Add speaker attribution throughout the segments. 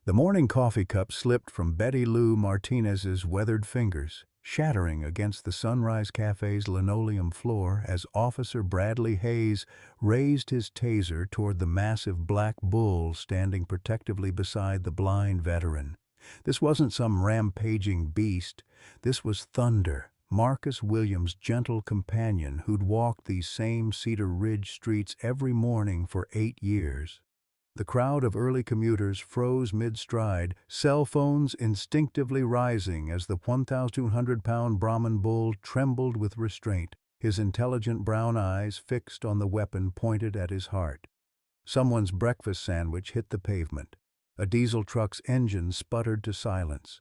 Speaker 1: The morning coffee cup slipped from Betty Lou Martinez's weathered fingers, shattering against the Sunrise Cafe's linoleum floor as Officer Bradley Hayes raised his taser toward the massive black bull standing protectively beside the blind veteran. This wasn't some rampaging beast. This was Thunder, Marcus Williams' gentle companion who'd walked these same Cedar Ridge streets every morning for 8 years. The crowd of early commuters froze mid-stride, cell phones instinctively rising as the 1,200-pound Brahman bull trembled with restraint, his intelligent brown eyes fixed on the weapon pointed at his heart. Someone's breakfast sandwich hit the pavement. A diesel truck's engine sputtered to silence.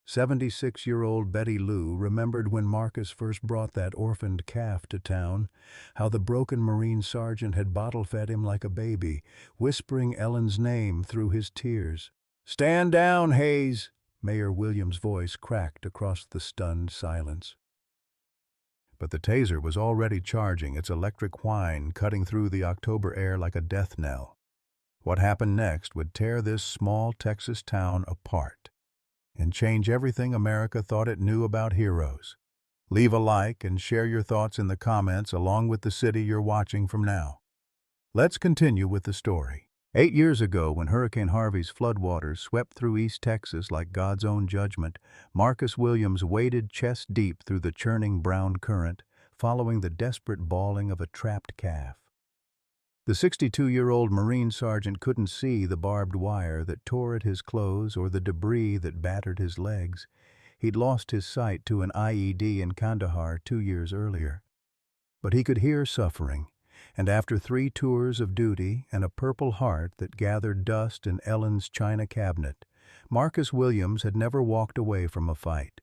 Speaker 1: 76-year-old Betty Lou remembered when Marcus first brought that orphaned calf to town, how the broken Marine sergeant had bottle-fed him like a baby, whispering Ellen's name through his tears. "Stand down, Hayes!" Mayor Williams' voice cracked across the stunned silence. But the taser was already charging, its electric whine cutting through the October air like a death knell. What happened next would tear this small Texas town apart and change everything America thought it knew about heroes. Leave a like and share your thoughts in the comments along with the city you're watching from now. Let's continue with the story. 8 years ago, when Hurricane Harvey's floodwaters swept through East Texas like God's own judgment, Marcus Williams waded chest deep through the churning brown current, following the desperate bawling of a trapped calf. The 62-year-old Marine sergeant couldn't see the barbed wire that tore at his clothes or the debris that battered his legs. He'd lost his sight to an IED in Kandahar 2 years earlier. But he could hear suffering, and after 3 tours of duty and a Purple Heart that gathered dust in Ellen's china cabinet, Marcus Williams had never walked away from a fight.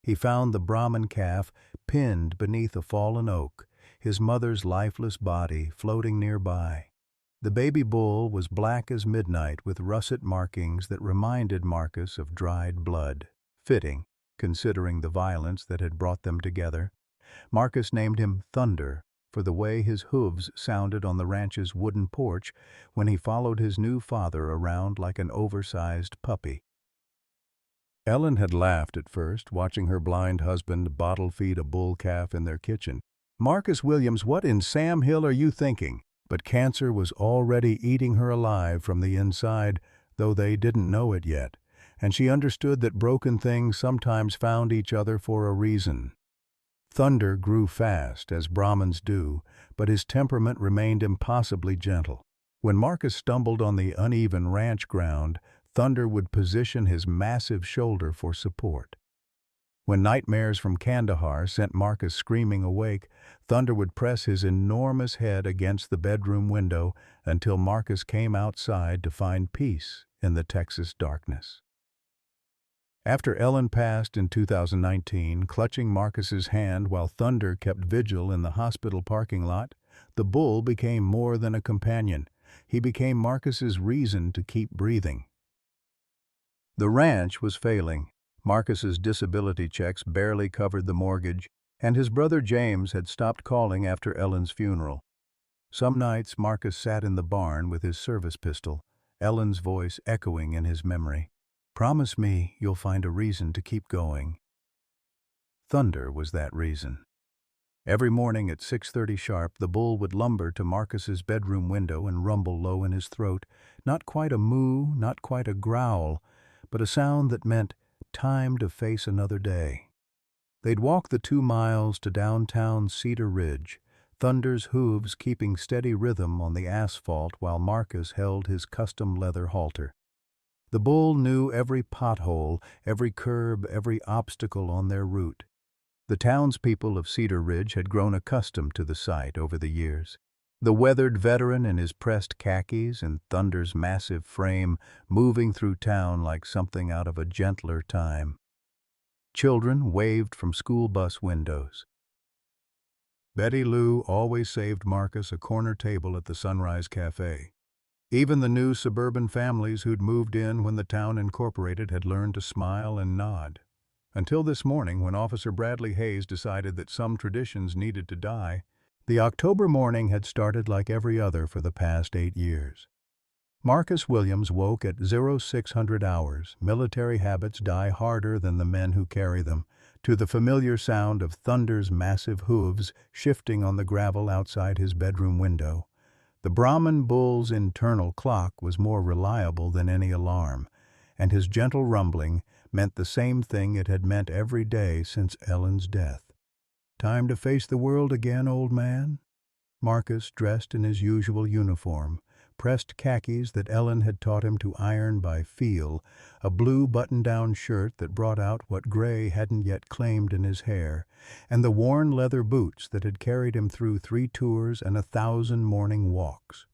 Speaker 1: He found the Brahman calf pinned beneath a fallen oak, his mother's lifeless body floating nearby. The baby bull was black as midnight with russet markings that reminded Marcus of dried blood. Fitting, considering the violence that had brought them together. Marcus named him Thunder for the way his hooves sounded on the ranch's wooden porch when he followed his new father around like an oversized puppy. Ellen had laughed at first, watching her blind husband bottle feed a bull calf in their kitchen. "Marcus Williams, what in Sam Hill are you thinking?" But cancer was already eating her alive from the inside, though they didn't know it yet, and she understood that broken things sometimes found each other for a reason. Thunder grew fast, as Brahmins do, but his temperament remained impossibly gentle. When Marcus stumbled on the uneven ranch ground, Thunder would position his massive shoulder for support. When nightmares from Kandahar sent Marcus screaming awake, Thunder would press his enormous head against the bedroom window until Marcus came outside to find peace in the Texas darkness. After Ellen passed in 2019, clutching Marcus's hand while Thunder kept vigil in the hospital parking lot, the bull became more than a companion. He became Marcus's reason to keep breathing. The ranch was failing. Marcus's disability checks barely covered the mortgage, and his brother James had stopped calling after Ellen's funeral. Some nights Marcus sat in the barn with his service pistol, Ellen's voice echoing in his memory. "Promise me you'll find a reason to keep going." Thunder was that reason. Every morning at 6:30 sharp, the bull would lumber to Marcus's bedroom window and rumble low in his throat, not quite a moo, not quite a growl, but a sound that meant time to face another day. They'd walk the 2 miles to downtown Cedar Ridge, Thunder's hooves keeping steady rhythm on the asphalt while Marcus held his custom leather halter. The bull knew every pothole, every curb, every obstacle on their route. The townspeople of Cedar Ridge had grown accustomed to the sight over the years. The weathered veteran in his pressed khakis and Thunder's massive frame moving through town like something out of a gentler time. Children waved from school bus windows. Betty Lou always saved Marcus a corner table at the Sunrise Cafe. Even the new suburban families who'd moved in when the town incorporated had learned to smile and nod. Until this morning, when Officer Bradley Hayes decided that some traditions needed to die. The October morning had started like every other for the past 8 years. Marcus Williams woke at 0600 hours. Military habits die harder than the men who carry them, to the familiar sound of Thunder's massive hooves shifting on the gravel outside his bedroom window. The Brahman bull's internal clock was more reliable than any alarm, and his gentle rumbling meant the same thing it had meant every day since Ellen's death. "Time to face the world again, old man?" Marcus, dressed in his usual uniform, pressed khakis that Ellen had taught him to iron by feel, a blue button-down shirt that brought out what gray hadn't yet claimed in his hair, and the worn leather boots that had carried him through 3 tours and 1,000 morning walks.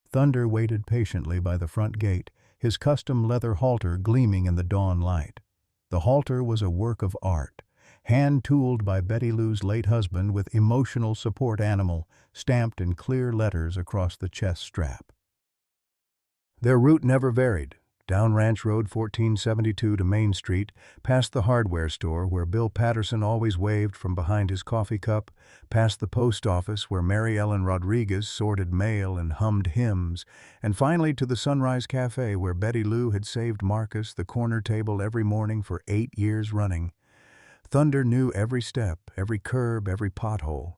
Speaker 1: Thunder waited patiently by the front gate, his custom leather halter gleaming in the dawn light. The halter was a work of art, hand-tooled by Betty Lou's late husband with emotional support animal stamped in clear letters across the chest strap. Their route never varied, down Ranch Road 1472 to Main Street, past the hardware store where Bill Patterson always waved from behind his coffee cup, past the post office where Mary Ellen Rodriguez sorted mail and hummed hymns, and finally to the Sunrise Cafe where Betty Lou had saved Marcus the corner table every morning for 8 years running. Thunder knew every step, every curb, every pothole.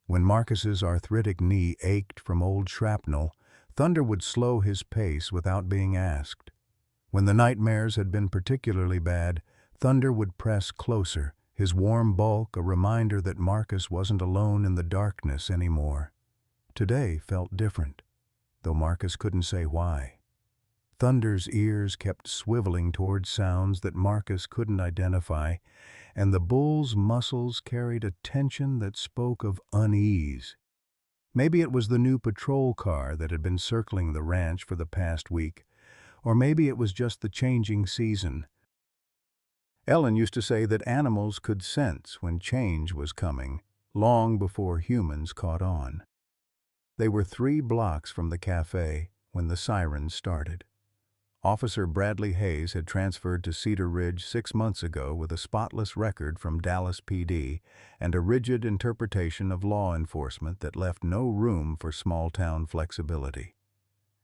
Speaker 1: When Marcus's arthritic knee ached from old shrapnel, Thunder would slow his pace without being asked. When the nightmares had been particularly bad, Thunder would press closer, his warm bulk a reminder that Marcus wasn't alone in the darkness anymore. Today felt different, though Marcus couldn't say why. Thunder's ears kept swiveling toward sounds that Marcus couldn't identify, and the bull's muscles carried a tension that spoke of unease. Maybe it was the new patrol car that had been circling the ranch for the past week, or maybe it was just the changing season. Ellen used to say that animals could sense when change was coming, long before humans caught on. They were 3 blocks from the cafe when the sirens started. Officer Bradley Hayes had transferred to Cedar Ridge 6 months ago with a spotless record from Dallas PD and a rigid interpretation of law enforcement that left no room for small-town flexibility.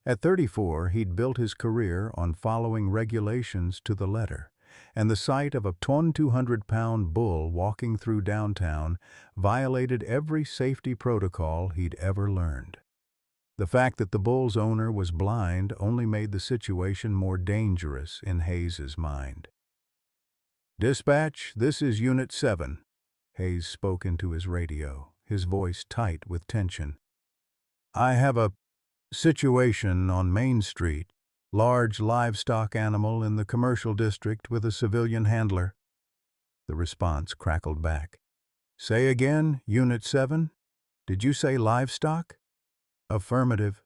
Speaker 1: At 34, he'd built his career on following regulations to the letter, and the sight of a 200-pound bull walking through downtown violated every safety protocol he'd ever learned. The fact that the bull's owner was blind only made the situation more dangerous in Hayes's mind. "Dispatch, this is Unit 7. Hayes spoke into his radio, his voice tight with tension. "I have a situation on Main Street. Large livestock animal in the commercial district with a civilian handler." The response crackled back. "Say again, Unit 7? Did you say livestock?" "Affirmative."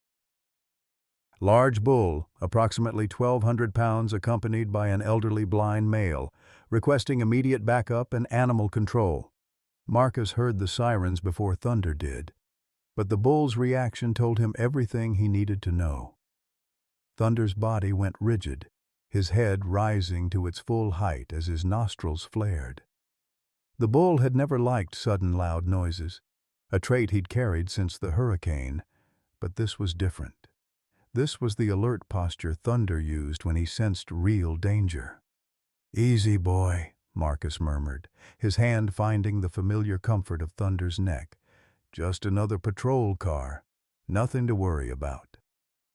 Speaker 1: "Large bull, approximately 1,200 pounds, accompanied by an elderly blind male, requesting immediate backup and animal control." Marcus heard the sirens before Thunder did, but the bull's reaction told him everything he needed to know. Thunder's body went rigid, his head rising to its full height as his nostrils flared. The bull had never liked sudden loud noises, a trait he'd carried since the hurricane. But this was different. This was the alert posture Thunder used when he sensed real danger. "Easy, boy," Marcus murmured, his hand finding the familiar comfort of Thunder's neck. "Just another patrol car. Nothing to worry about."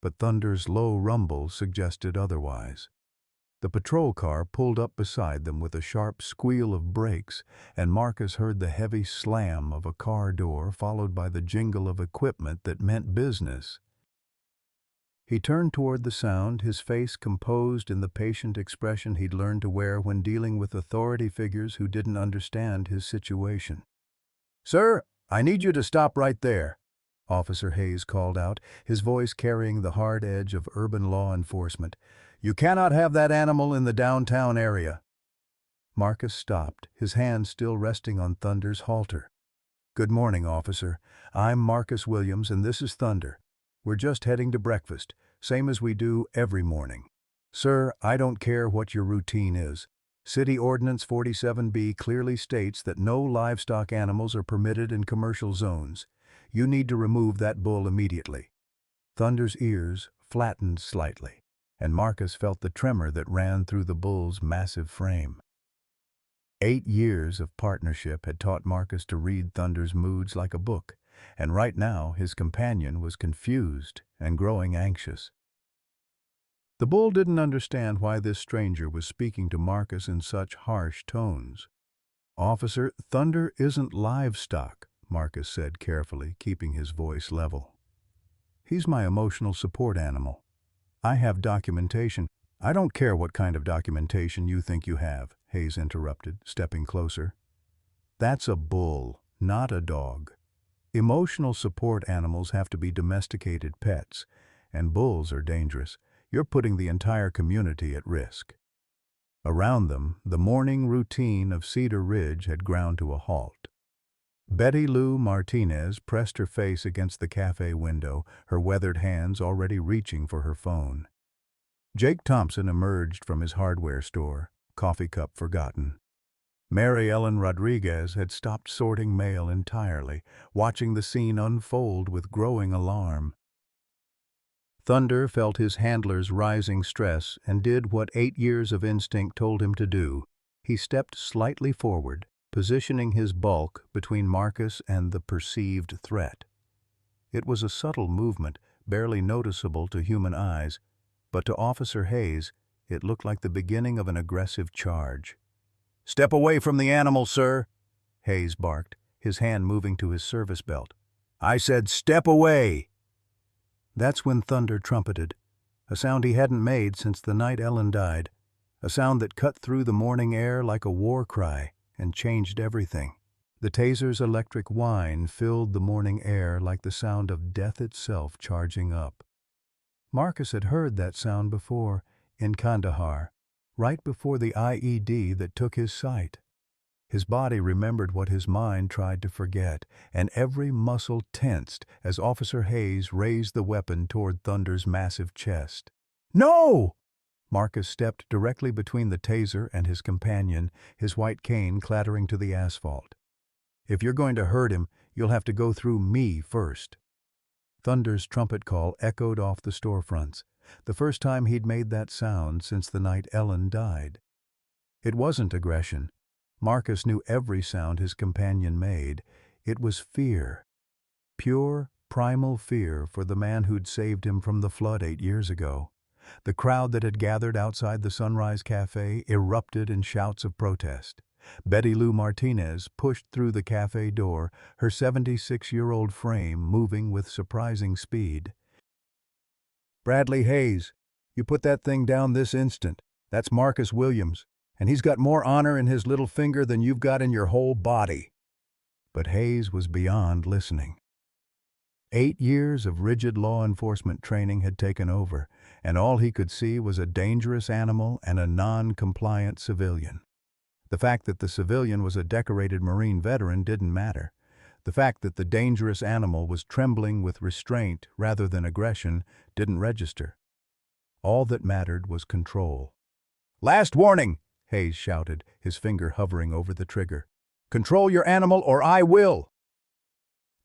Speaker 1: But Thunder's low rumble suggested otherwise. The patrol car pulled up beside them with a sharp squeal of brakes, and Marcus heard the heavy slam of a car door followed by the jingle of equipment that meant business. He turned toward the sound, his face composed in the patient expression he'd learned to wear when dealing with authority figures who didn't understand his situation. "Sir, I need you to stop right there," Officer Hayes called out, his voice carrying the hard edge of urban law enforcement. "You cannot have that animal in the downtown area." Marcus stopped, his hand still resting on Thunder's halter. "Good morning, officer. I'm Marcus Williams, and this is Thunder. We're just heading to breakfast, same as we do every morning. Sir, I don't care what your routine is. City Ordinance 47B clearly states that no livestock animals are permitted in commercial zones. You need to remove that bull immediately." Thunder's ears flattened slightly, and Marcus felt the tremor that ran through the bull's massive frame. 8 years of partnership had taught Marcus to read Thunder's moods like a book, and right now his companion was confused and growing anxious. The bull didn't understand why this stranger was speaking to Marcus in such harsh tones. "Officer, Thunder isn't livestock," Marcus said carefully, keeping his voice level. "He's my emotional support animal. I have documentation." "I don't care what kind of documentation you think you have," Hayes interrupted, stepping closer. "That's a bull, not a dog. Emotional support animals have to be domesticated pets, and bulls are dangerous. You're putting the entire community at risk." Around them, the morning routine of Cedar Ridge had ground to a halt. Betty Lou Martinez pressed her face against the cafe window, her weathered hands already reaching for her phone. Jake Thompson emerged from his hardware store, coffee cup forgotten. Mary Ellen Rodriguez had stopped sorting mail entirely, watching the scene unfold with growing alarm. Thunder felt his handler's rising stress and did what 8 years of instinct told him to do. He stepped slightly forward, positioning his bulk between Marcus and the perceived threat. It was a subtle movement, barely noticeable to human eyes, but to Officer Hayes, it looked like the beginning of an aggressive charge. "Step away from the animal, sir," Hayes barked, his hand moving to his service belt. "I said step away!" That's when Thunder trumpeted, a sound he hadn't made since the night Ellen died, a sound that cut through the morning air like a war cry and changed everything. The taser's electric whine filled the morning air like the sound of death itself charging up. Marcus had heard that sound before, in Kandahar, right before the IED that took his sight. His body remembered what his mind tried to forget, and every muscle tensed as Officer Hayes raised the weapon toward Thunder's massive chest. "No!" Marcus stepped directly between the taser and his companion, his white cane clattering to the asphalt. "If you're going to hurt him, you'll have to go through me first." Thunder's trumpet call echoed off the storefronts, the first time he'd made that sound since the night Ellen died. It wasn't aggression. Marcus knew every sound his companion made. It was fear. Pure, primal fear for the man who'd saved him from the flood 8 years ago. The crowd that had gathered outside the Sunrise Cafe erupted in shouts of protest. Betty Lou Martinez pushed through the cafe door, her 76-year-old frame moving with surprising speed. "Bradley Hayes, you put that thing down this instant. That's Marcus Williams, and he's got more honor in his little finger than you've got in your whole body." But Hayes was beyond listening. 8 years of rigid law enforcement training had taken over, and all he could see was a dangerous animal and a non-compliant civilian. The fact that the civilian was a decorated Marine veteran didn't matter. The fact that the dangerous animal was trembling with restraint rather than aggression didn't register. All that mattered was control. "Last warning!" Hayes shouted, his finger hovering over the trigger. "Control your animal or I will!"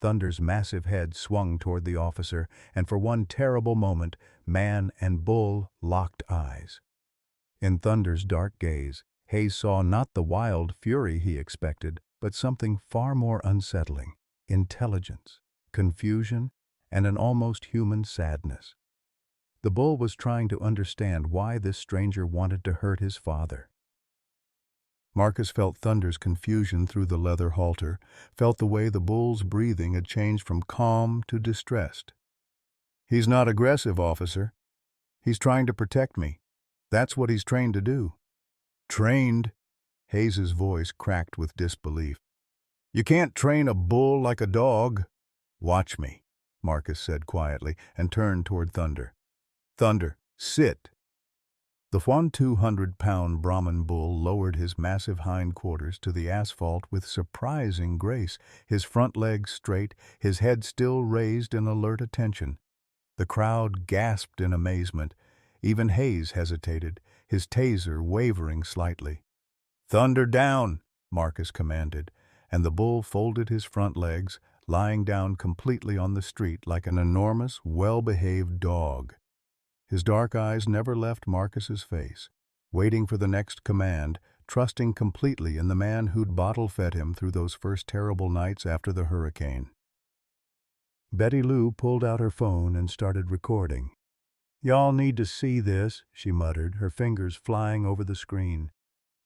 Speaker 1: Thunder's massive head swung toward the officer, and for one terrible moment, man and bull locked eyes. In Thunder's dark gaze, Hayes saw not the wild fury he expected, but something far more unsettling: intelligence, confusion, and an almost human sadness. The bull was trying to understand why this stranger wanted to hurt his father. Marcus felt Thunder's confusion through the leather halter, felt the way the bull's breathing had changed from calm to distressed. "He's not aggressive, officer. He's trying to protect me. That's what he's trained to do." "Trained?" Hayes's voice cracked with disbelief. "You can't train a bull like a dog." "Watch me," Marcus said quietly, and turned toward Thunder. "Thunder, sit." The 200-pound Brahman bull lowered his massive hindquarters to the asphalt with surprising grace, his front legs straight, his head still raised in alert attention. The crowd gasped in amazement. Even Hayes hesitated, his taser wavering slightly. "Thunder down," Marcus commanded, and the bull folded his front legs, lying down completely on the street like an enormous, well-behaved dog. His dark eyes never left Marcus's face, waiting for the next command, trusting completely in the man who'd bottle-fed him through those first terrible nights after the hurricane. Betty Lou pulled out her phone and started recording. "Y'all need to see this," she muttered, her fingers flying over the screen.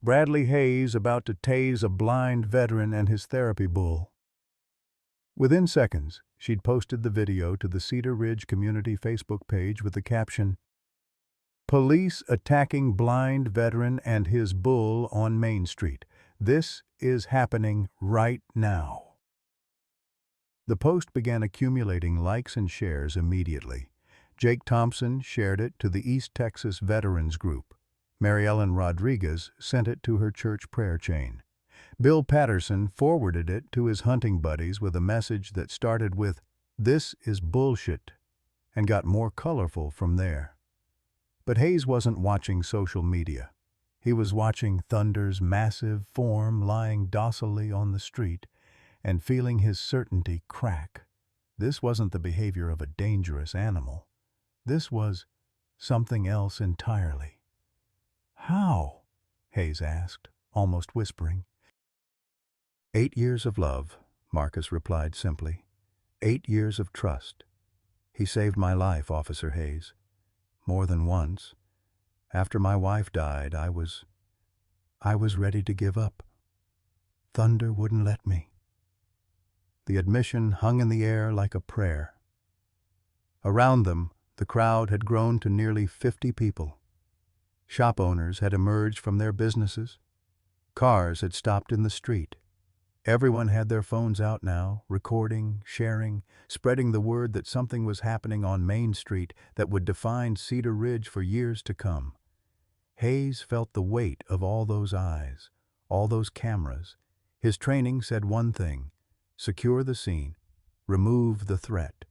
Speaker 1: "Bradley Hayes about to tase a blind veteran and his therapy bull." Within seconds, she'd posted the video to the Cedar Ridge Community Facebook page with the caption, "Police attacking blind veteran and his bull on Main Street. This is happening right now." The post began accumulating likes and shares immediately. Jake Thompson shared it to the East Texas Veterans Group. Mary Ellen Rodriguez sent it to her church prayer chain. Bill Patterson forwarded it to his hunting buddies with a message that started with, "This is bullshit," and got more colorful from there. But Hayes wasn't watching social media. He was watching Thunder's massive form lying docilely on the street and feeling his certainty crack. This wasn't the behavior of a dangerous animal. This was something else entirely. "How?" Hayes asked, almost whispering. 8 years of love," Marcus replied simply. 8 years of trust. He saved my life, Officer Hayes. More than once. After my wife died, I was ready to give up. Thunder wouldn't let me." The admission hung in the air like a prayer. Around them, the crowd had grown to nearly 50 people. Shop owners had emerged from their businesses. Cars had stopped in the street. Everyone had their phones out now, recording, sharing, spreading the word that something was happening on Main Street that would define Cedar Ridge for years to come. Hayes felt the weight of all those eyes, all those cameras. His training said one thing: secure the scene, remove the threat.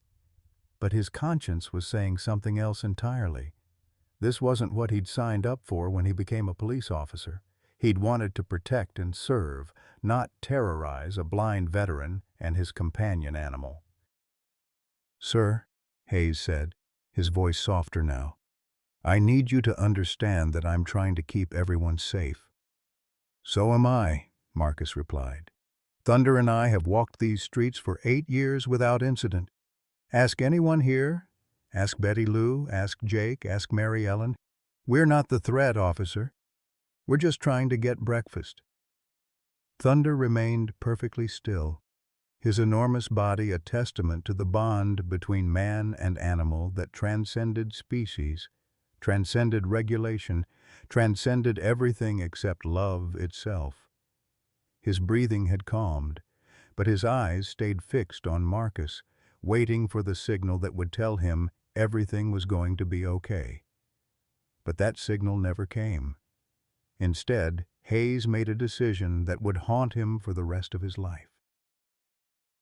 Speaker 1: But his conscience was saying something else entirely. This wasn't what he'd signed up for when he became a police officer. He'd wanted to protect and serve, not terrorize a blind veteran and his companion animal. "Sir," Hayes said, his voice softer now, "I need you to understand that I'm trying to keep everyone safe." "So am I," Marcus replied. "Thunder and I have walked these streets for 8 years without incident. Ask anyone here. Ask Betty Lou, ask Jake, ask Mary Ellen. We're not the threat, officer. We're just trying to get breakfast." Thunder remained perfectly still, his enormous body a testament to the bond between man and animal that transcended species, transcended regulation, transcended everything except love itself. His breathing had calmed, but his eyes stayed fixed on Marcus, waiting for the signal that would tell him everything was going to be okay. But that signal never came. Instead, Hayes made a decision that would haunt him for the rest of his life.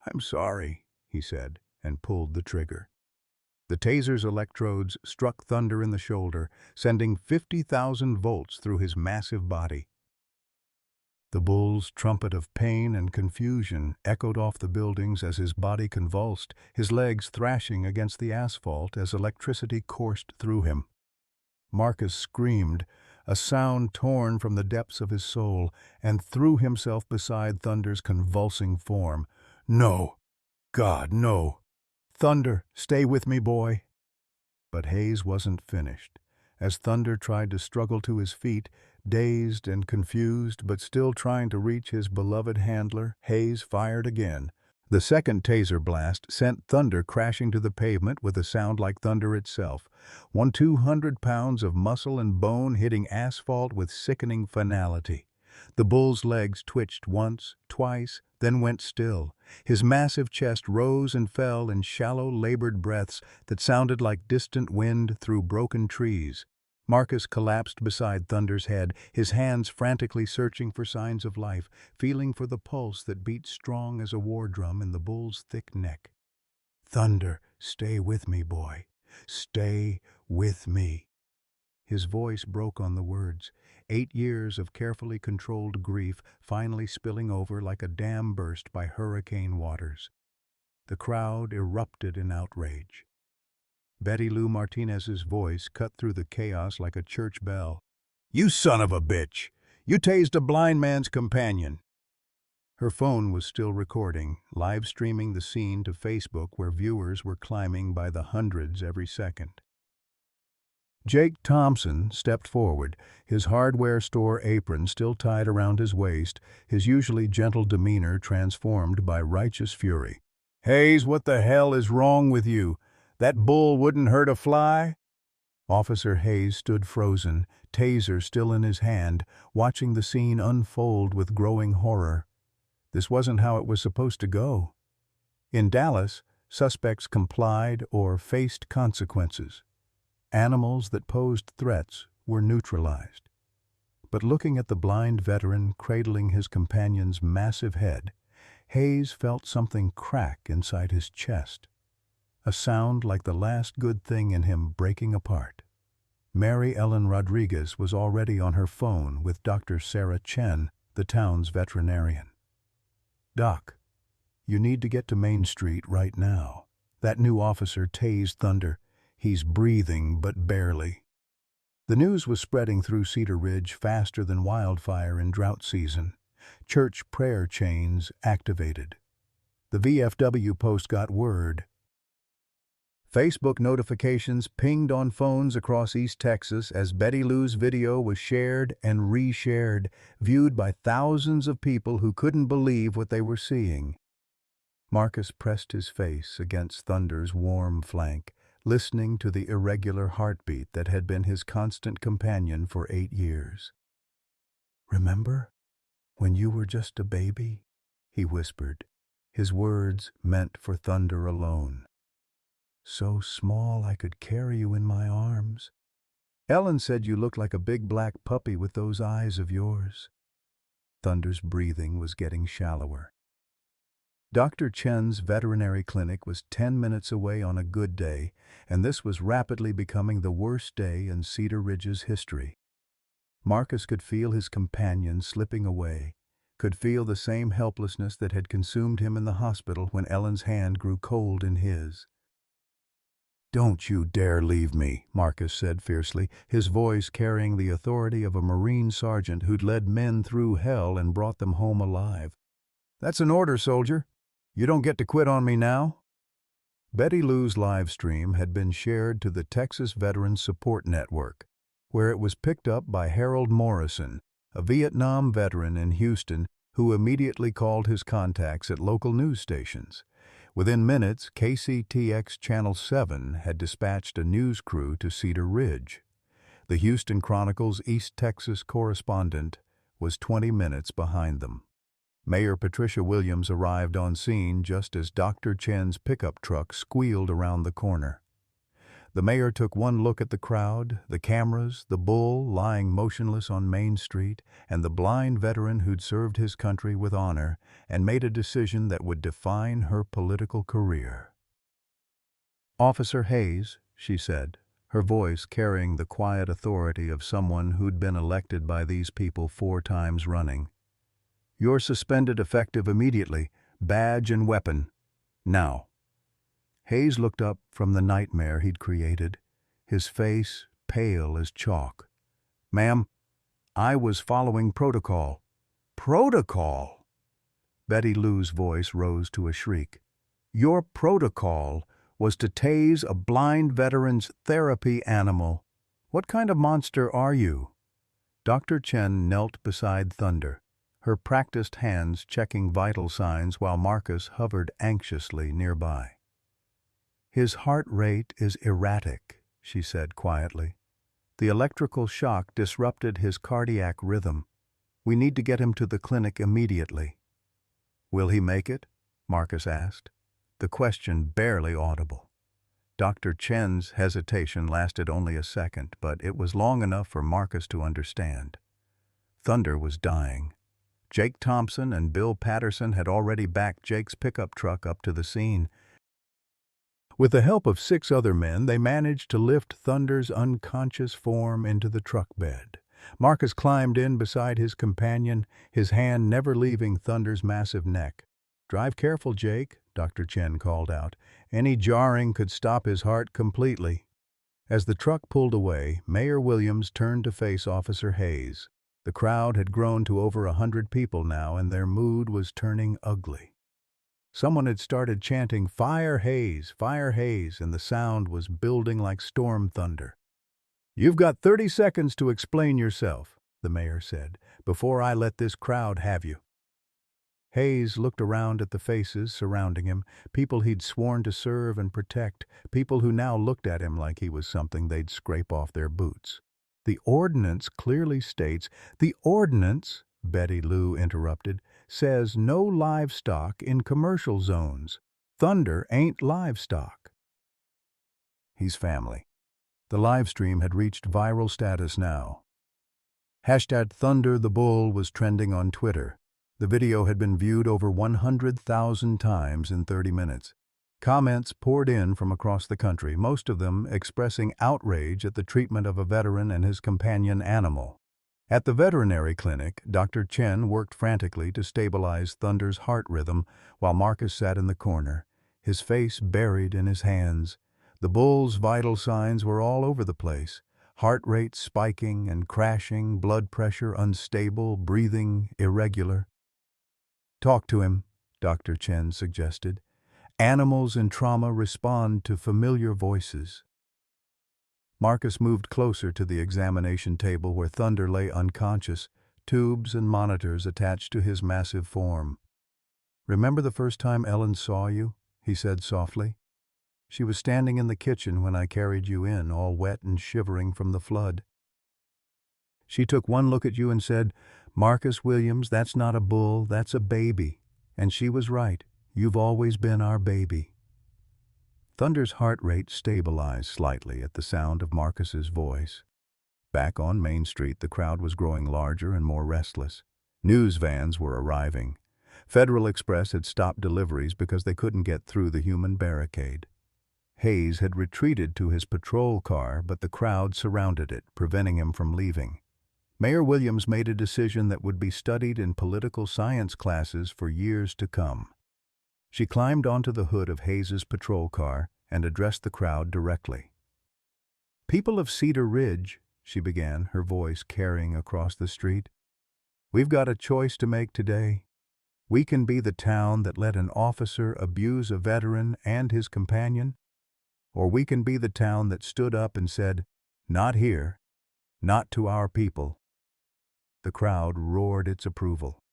Speaker 1: "I'm sorry," he said, and pulled the trigger. The taser's electrodes struck Thunder in the shoulder, sending 50,000 volts through his massive body. The bull's trumpet of pain and confusion echoed off the buildings as his body convulsed, his legs thrashing against the asphalt as electricity coursed through him. Marcus screamed, a sound torn from the depths of his soul, and threw himself beside Thunder's convulsing form. "No! God, no! Thunder, stay with me, boy!" But Hayes wasn't finished. As Thunder tried to struggle to his feet, dazed and confused but still trying to reach his beloved handler, Hayes fired again. The second taser blast sent Thunder crashing to the pavement with a sound like thunder itself, 200 pounds of muscle and bone hitting asphalt with sickening finality. The bull's legs twitched once, twice, then went still. His massive chest rose and fell in shallow, labored breaths that sounded like distant wind through broken trees. Marcus collapsed beside Thunder's head, his hands frantically searching for signs of life, feeling for the pulse that beat strong as a war drum in the bull's thick neck. "Thunder, stay with me, boy. Stay with me." His voice broke on the words, 8 years of carefully controlled grief finally spilling over like a dam burst by hurricane waters. The crowd erupted in outrage. Betty Lou Martinez's voice cut through the chaos like a church bell. "You son of a bitch! You tased a blind man's companion!" Her phone was still recording, live streaming the scene to Facebook where viewers were climbing by the hundreds every second. Jake Thompson stepped forward, his hardware store apron still tied around his waist, his usually gentle demeanor transformed by righteous fury. "Hayes, what the hell is wrong with you? That bull wouldn't hurt a fly?" Officer Hayes stood frozen, taser still in his hand, watching the scene unfold with growing horror. This wasn't how it was supposed to go. In Dallas, suspects complied or faced consequences. Animals that posed threats were neutralized. But looking at the blind veteran cradling his companion's massive head, Hayes felt something crack inside his chest. A sound like the last good thing in him breaking apart. Mary Ellen Rodriguez was already on her phone with Dr. Sarah Chen, the town's veterinarian. "Doc, you need to get to Main Street right now. That new officer tased Thunder. He's breathing, but barely." The news was spreading through Cedar Ridge faster than wildfire in drought season. Church prayer chains activated. The VFW post got word. Facebook notifications pinged on phones across East Texas as Betty Lou's video was shared and reshared, viewed by thousands of people who couldn't believe what they were seeing. Marcus pressed his face against Thunder's warm flank, listening to the irregular heartbeat that had been his constant companion for 8 years. "Remember when you were just a baby?" he whispered, his words meant for Thunder alone. "So small I could carry you in my arms. Ellen said you looked like a big black puppy with those eyes of yours." Thunder's breathing was getting shallower. Dr. Chen's veterinary clinic was 10 minutes away on a good day, and this was rapidly becoming the worst day in Cedar Ridge's history. Marcus could feel his companion slipping away, could feel the same helplessness that had consumed him in the hospital when Ellen's hand grew cold in his. "Don't you dare leave me," Marcus said fiercely, his voice carrying the authority of a Marine sergeant who'd led men through hell and brought them home alive. "That's an order, soldier. You don't get to quit on me now." Betty Lou's live stream had been shared to the Texas Veterans Support Network, where it was picked up by Harold Morrison, a Vietnam veteran in Houston who immediately called his contacts at local news stations. Within minutes, KCTX Channel 7 had dispatched a news crew to Cedar Ridge. The Houston Chronicle's East Texas correspondent was 20 minutes behind them. Mayor Patricia Williams arrived on scene just as Dr. Chen's pickup truck squealed around the corner. The mayor took one look at the crowd, the cameras, the bull lying motionless on Main Street, and the blind veteran who'd served his country with honor, and made a decision that would define her political career. "Officer Hayes," she said, her voice carrying the quiet authority of someone who'd been elected by these people 4 times running. "You're suspended effective immediately, badge and weapon. Now." Hayes looked up from the nightmare he'd created, his face pale as chalk. "Ma'am, I was following protocol." "Protocol?" Betty Lou's voice rose to a shriek. "Your protocol was to tase a blind veteran's therapy animal. What kind of monster are you?" Dr. Chen knelt beside Thunder, her practiced hands checking vital signs while Marcus hovered anxiously nearby. "His heart rate is erratic," she said quietly. "The electrical shock disrupted his cardiac rhythm. We need to get him to the clinic immediately." "Will he make it?" Marcus asked, the question barely audible. Dr. Chen's hesitation lasted only a second, but it was long enough for Marcus to understand. Thunder was dying. Jake Thompson and Bill Patterson had already backed Jake's pickup truck up to the scene. With the help of 6 other men, they managed to lift Thunder's unconscious form into the truck bed. Marcus climbed in beside his companion, his hand never leaving Thunder's massive neck. "Drive careful, Jake," Dr. Chen called out. Any jarring could stop his heart completely. As the truck pulled away, Mayor Williams turned to face Officer Hayes. The crowd had grown to over 100 people now, and their mood was turning ugly. Someone had started chanting, "Fire Hayes, fire Hayes," and the sound was building like storm thunder. "You've got 30 seconds to explain yourself," the mayor said, "before I let this crowd have you." Hayes looked around at the faces surrounding him, people he'd sworn to serve and protect, people who now looked at him like he was something they'd scrape off their boots. "The ordinance clearly states—" "The ordinance," Betty Lou interrupted, "says no livestock in commercial zones. Thunder ain't livestock." He's family. The live stream had reached viral status now. Hashtag Thunder the Bull was trending on Twitter. The video had been viewed over 100,000 times in 30 minutes. Comments poured in from across the country, most of them expressing outrage at the treatment of a veteran and his companion animal. At the veterinary clinic, Dr. Chen worked frantically to stabilize Thunder's heart rhythm while Marcus sat in the corner, his face buried in his hands. The bull's vital signs were all over the place. Heart rate spiking and crashing, blood pressure unstable, breathing irregular. "Talk to him," Dr. Chen suggested. "Animals in trauma respond to familiar voices." Marcus moved closer to the examination table where Thunder lay unconscious, tubes and monitors attached to his massive form. "Remember the first time Ellen saw you?" he said softly. "She was standing in the kitchen when I carried you in, all wet and shivering from the flood. She took one look at you and said, 'Marcus Williams, that's not a bull, that's a baby.' And she was right. You've always been our baby." Thunder's heart rate stabilized slightly at the sound of Marcus's voice. Back on Main Street, the crowd was growing larger and more restless. News vans were arriving. Federal Express had stopped deliveries because they couldn't get through the human barricade. Hayes had retreated to his patrol car, but the crowd surrounded it, preventing him from leaving. Mayor Williams made a decision that would be studied in political science classes for years to come. She climbed onto the hood of Hayes's patrol car and addressed the crowd directly. "People of Cedar Ridge," she began, her voice carrying across the street, "we've got a choice to make today. We can be the town that let an officer abuse a veteran and his companion, or we can be the town that stood up and said, 'Not here, not to our people.'" The crowd roared its approval.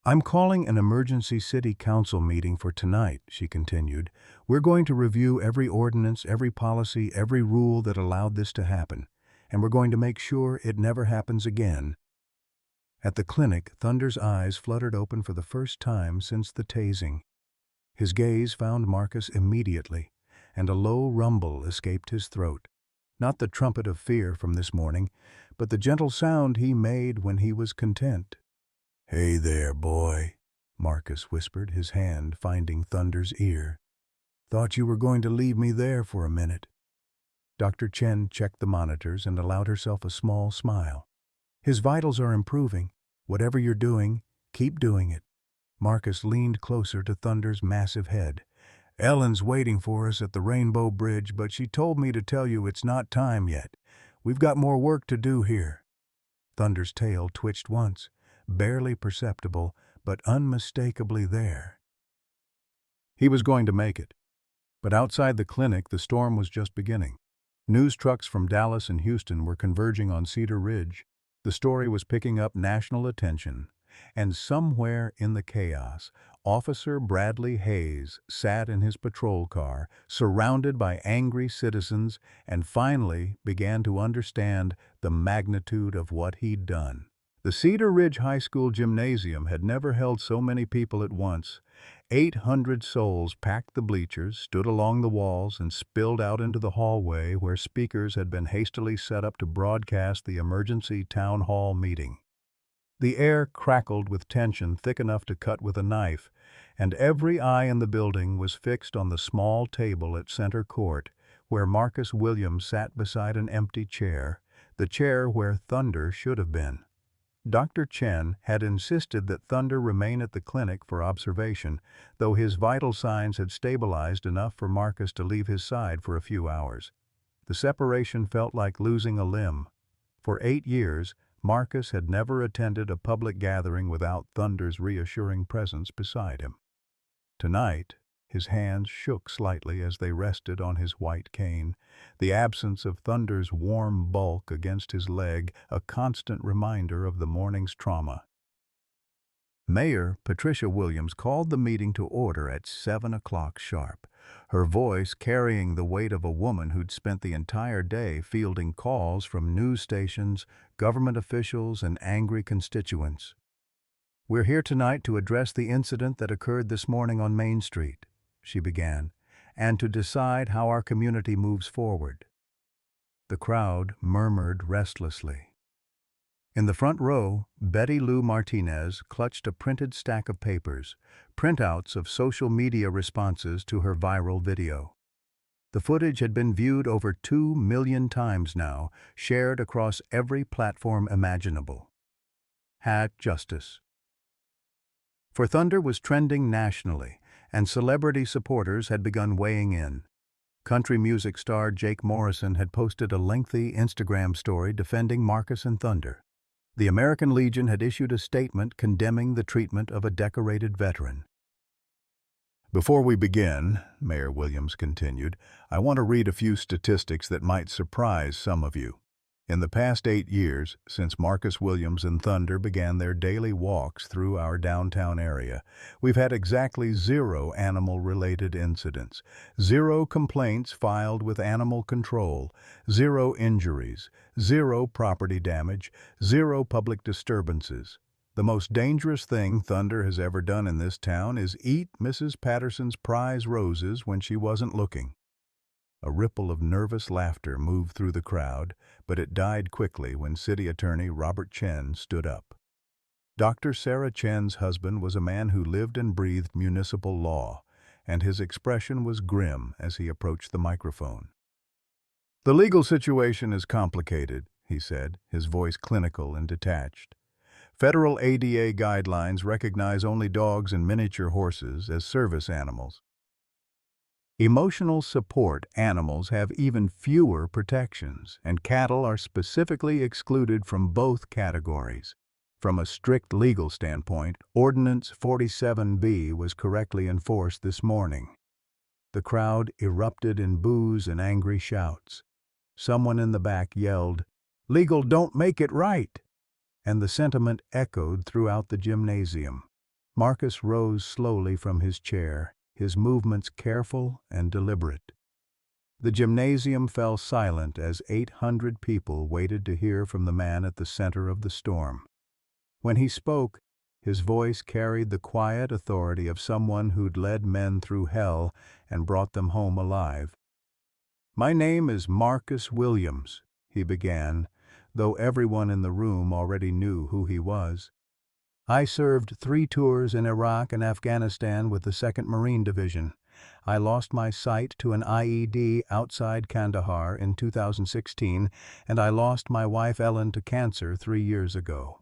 Speaker 1: "I'm calling an emergency city council meeting for tonight," she continued. "We're going to review every ordinance, every policy, every rule that allowed this to happen, and we're going to make sure it never happens again." At the clinic, Thunder's eyes fluttered open for the first time since the tasing. His gaze found Marcus immediately, and a low rumble escaped his throat. Not the trumpet of fear from this morning, but the gentle sound he made when he was content. "Hey there, boy," Marcus whispered, his hand finding Thunder's ear. "Thought you were going to leave me there for a minute." Dr. Chen checked the monitors and allowed herself a small smile. "His vitals are improving. Whatever you're doing, keep doing it." Marcus leaned closer to Thunder's massive head. "Ellen's waiting for us at the Rainbow Bridge, but she told me to tell you it's not time yet. We've got more work to do here." Thunder's tail twitched once, barely perceptible, but unmistakably there. He was going to make it. But outside the clinic, the storm was just beginning. News trucks from Dallas and Houston were converging on Cedar Ridge. The story was picking up national attention. And somewhere in the chaos, Officer Bradley Hayes sat in his patrol car, surrounded by angry citizens, and finally began to understand the magnitude of what he'd done. The Cedar Ridge High School gymnasium had never held so many people at once. 800 souls packed the bleachers, stood along the walls, and spilled out into the hallway where speakers had been hastily set up to broadcast the emergency town hall meeting. The air crackled with tension thick enough to cut with a knife, and every eye in the building was fixed on the small table at center court, where Marcus Williams sat beside an empty chair, the chair where Thunder should have been. Dr. Chen had insisted that Thunder remain at the clinic for observation, though his vital signs had stabilized enough for Marcus to leave his side for a few hours. The separation felt like losing a limb. For 8 years, Marcus had never attended a public gathering without Thunder's reassuring presence beside him. Tonight, his hands shook slightly as they rested on his white cane, the absence of Thunder's warm bulk against his leg a constant reminder of the morning's trauma. Mayor Patricia Williams called the meeting to order at 7 o'clock sharp, her voice carrying the weight of a woman who'd spent the entire day fielding calls from news stations, government officials, and angry constituents. "We're here tonight to address the incident that occurred this morning on Main Street," she began, "and to decide how our community moves forward." The crowd murmured restlessly. In the front row, Betty Lou Martinez clutched a printed stack of papers, printouts of social media responses to her viral video. The footage had been viewed over 2 million times now, shared across every platform imaginable. #Justice. For Thunder was trending nationally, and celebrity supporters had begun weighing in. Country music star Jake Morrison had posted a lengthy Instagram story defending Marcus and Thunder. The American Legion had issued a statement condemning the treatment of a decorated veteran. "Before we begin," Mayor Williams continued, "I want to read a few statistics that might surprise some of you. In the past 8 years, since Marcus Williams and Thunder began their daily walks through our downtown area, we've had exactly 0 animal-related incidents, 0 complaints filed with animal control, 0 injuries, 0 property damage, 0 public disturbances. The most dangerous thing Thunder has ever done in this town is eat Mrs. Patterson's prize roses when she wasn't looking." A ripple of nervous laughter moved through the crowd, but it died quickly when City Attorney Robert Chen stood up. Dr. Sarah Chen's husband was a man who lived and breathed municipal law, and his expression was grim as he approached the microphone. "The legal situation is complicated," he said, his voice clinical and detached. "Federal ADA guidelines recognize only dogs and miniature horses as service animals. Emotional support animals have even fewer protections, and cattle are specifically excluded from both categories. From a strict legal standpoint, Ordinance 47B was correctly enforced this morning." The crowd erupted in boos and angry shouts. Someone in the back yelled, "Legal don't make it right!" and the sentiment echoed throughout the gymnasium. Marcus rose slowly from his chair, his movements careful and deliberate. The gymnasium fell silent as 800 people waited to hear from the man at the center of the storm. When he spoke, his voice carried the quiet authority of someone who'd led men through hell and brought them home alive. "My name is Marcus Williams," he began, though everyone in the room already knew who he was. "I served 3 tours in Iraq and Afghanistan with the 2nd Marine Division. I lost my sight to an IED outside Kandahar in 2016, and I lost my wife Ellen to cancer 3 years ago.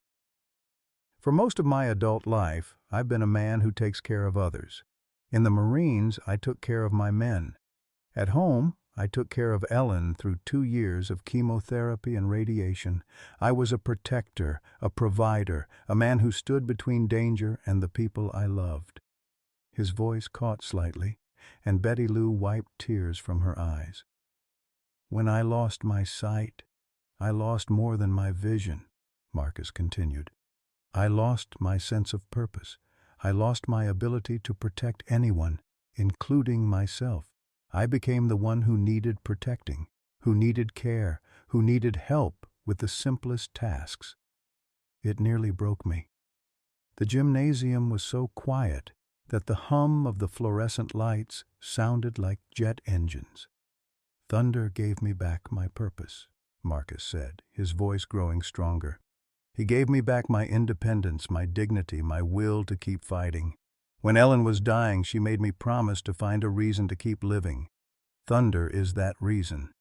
Speaker 1: For most of my adult life, I've been a man who takes care of others. In the Marines, I took care of my men. At home, I took care of Ellen through 2 years of chemotherapy and radiation. I was a protector, a provider, a man who stood between danger and the people I loved." His voice caught slightly, and Betty Lou wiped tears from her eyes. "When I lost my sight, I lost more than my vision," Marcus continued. "I lost my sense of purpose. I lost my ability to protect anyone, including myself. I became the one who needed protecting, who needed care, who needed help with the simplest tasks. It nearly broke me. The gymnasium was so quiet that the hum of the fluorescent lights sounded like jet engines. Thunder gave me back my purpose," Marcus said, his voice growing stronger. "He gave me back my independence, my dignity, my will to keep fighting. When Ellen was dying, she made me promise to find a reason to keep living. Thunder is that reason.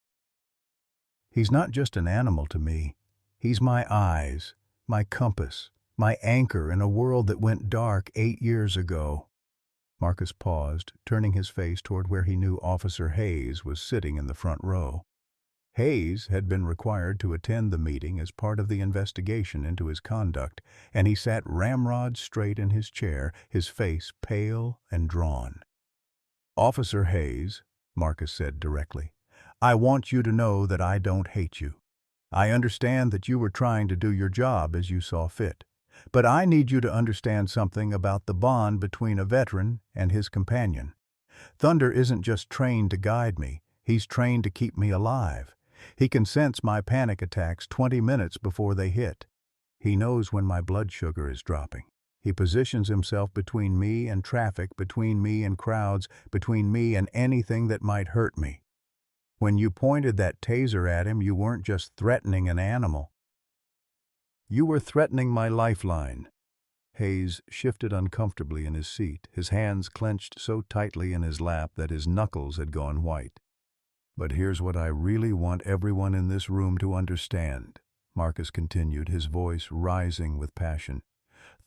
Speaker 1: He's not just an animal to me. He's my eyes, my compass, my anchor in a world that went dark 8 years ago. Marcus paused, turning his face toward where he knew Officer Hayes was sitting in the front row. Hayes had been required to attend the meeting as part of the investigation into his conduct, and he sat ramrod straight in his chair, his face pale and drawn. "Officer Hayes," Marcus said directly, "I want you to know that I don't hate you. I understand that you were trying to do your job as you saw fit. But I need you to understand something about the bond between a veteran and his companion. Thunder isn't just trained to guide me, he's trained to keep me alive. He can sense my panic attacks 20 minutes before they hit. He knows when my blood sugar is dropping. He positions himself between me and traffic, between me and crowds, between me and anything that might hurt me. When you pointed that taser at him, you weren't just threatening an animal. You were threatening my lifeline." Hayes shifted uncomfortably in his seat, his hands clenched so tightly in his lap that his knuckles had gone white. "But here's what I really want everyone in this room to understand," Marcus continued, his voice rising with passion.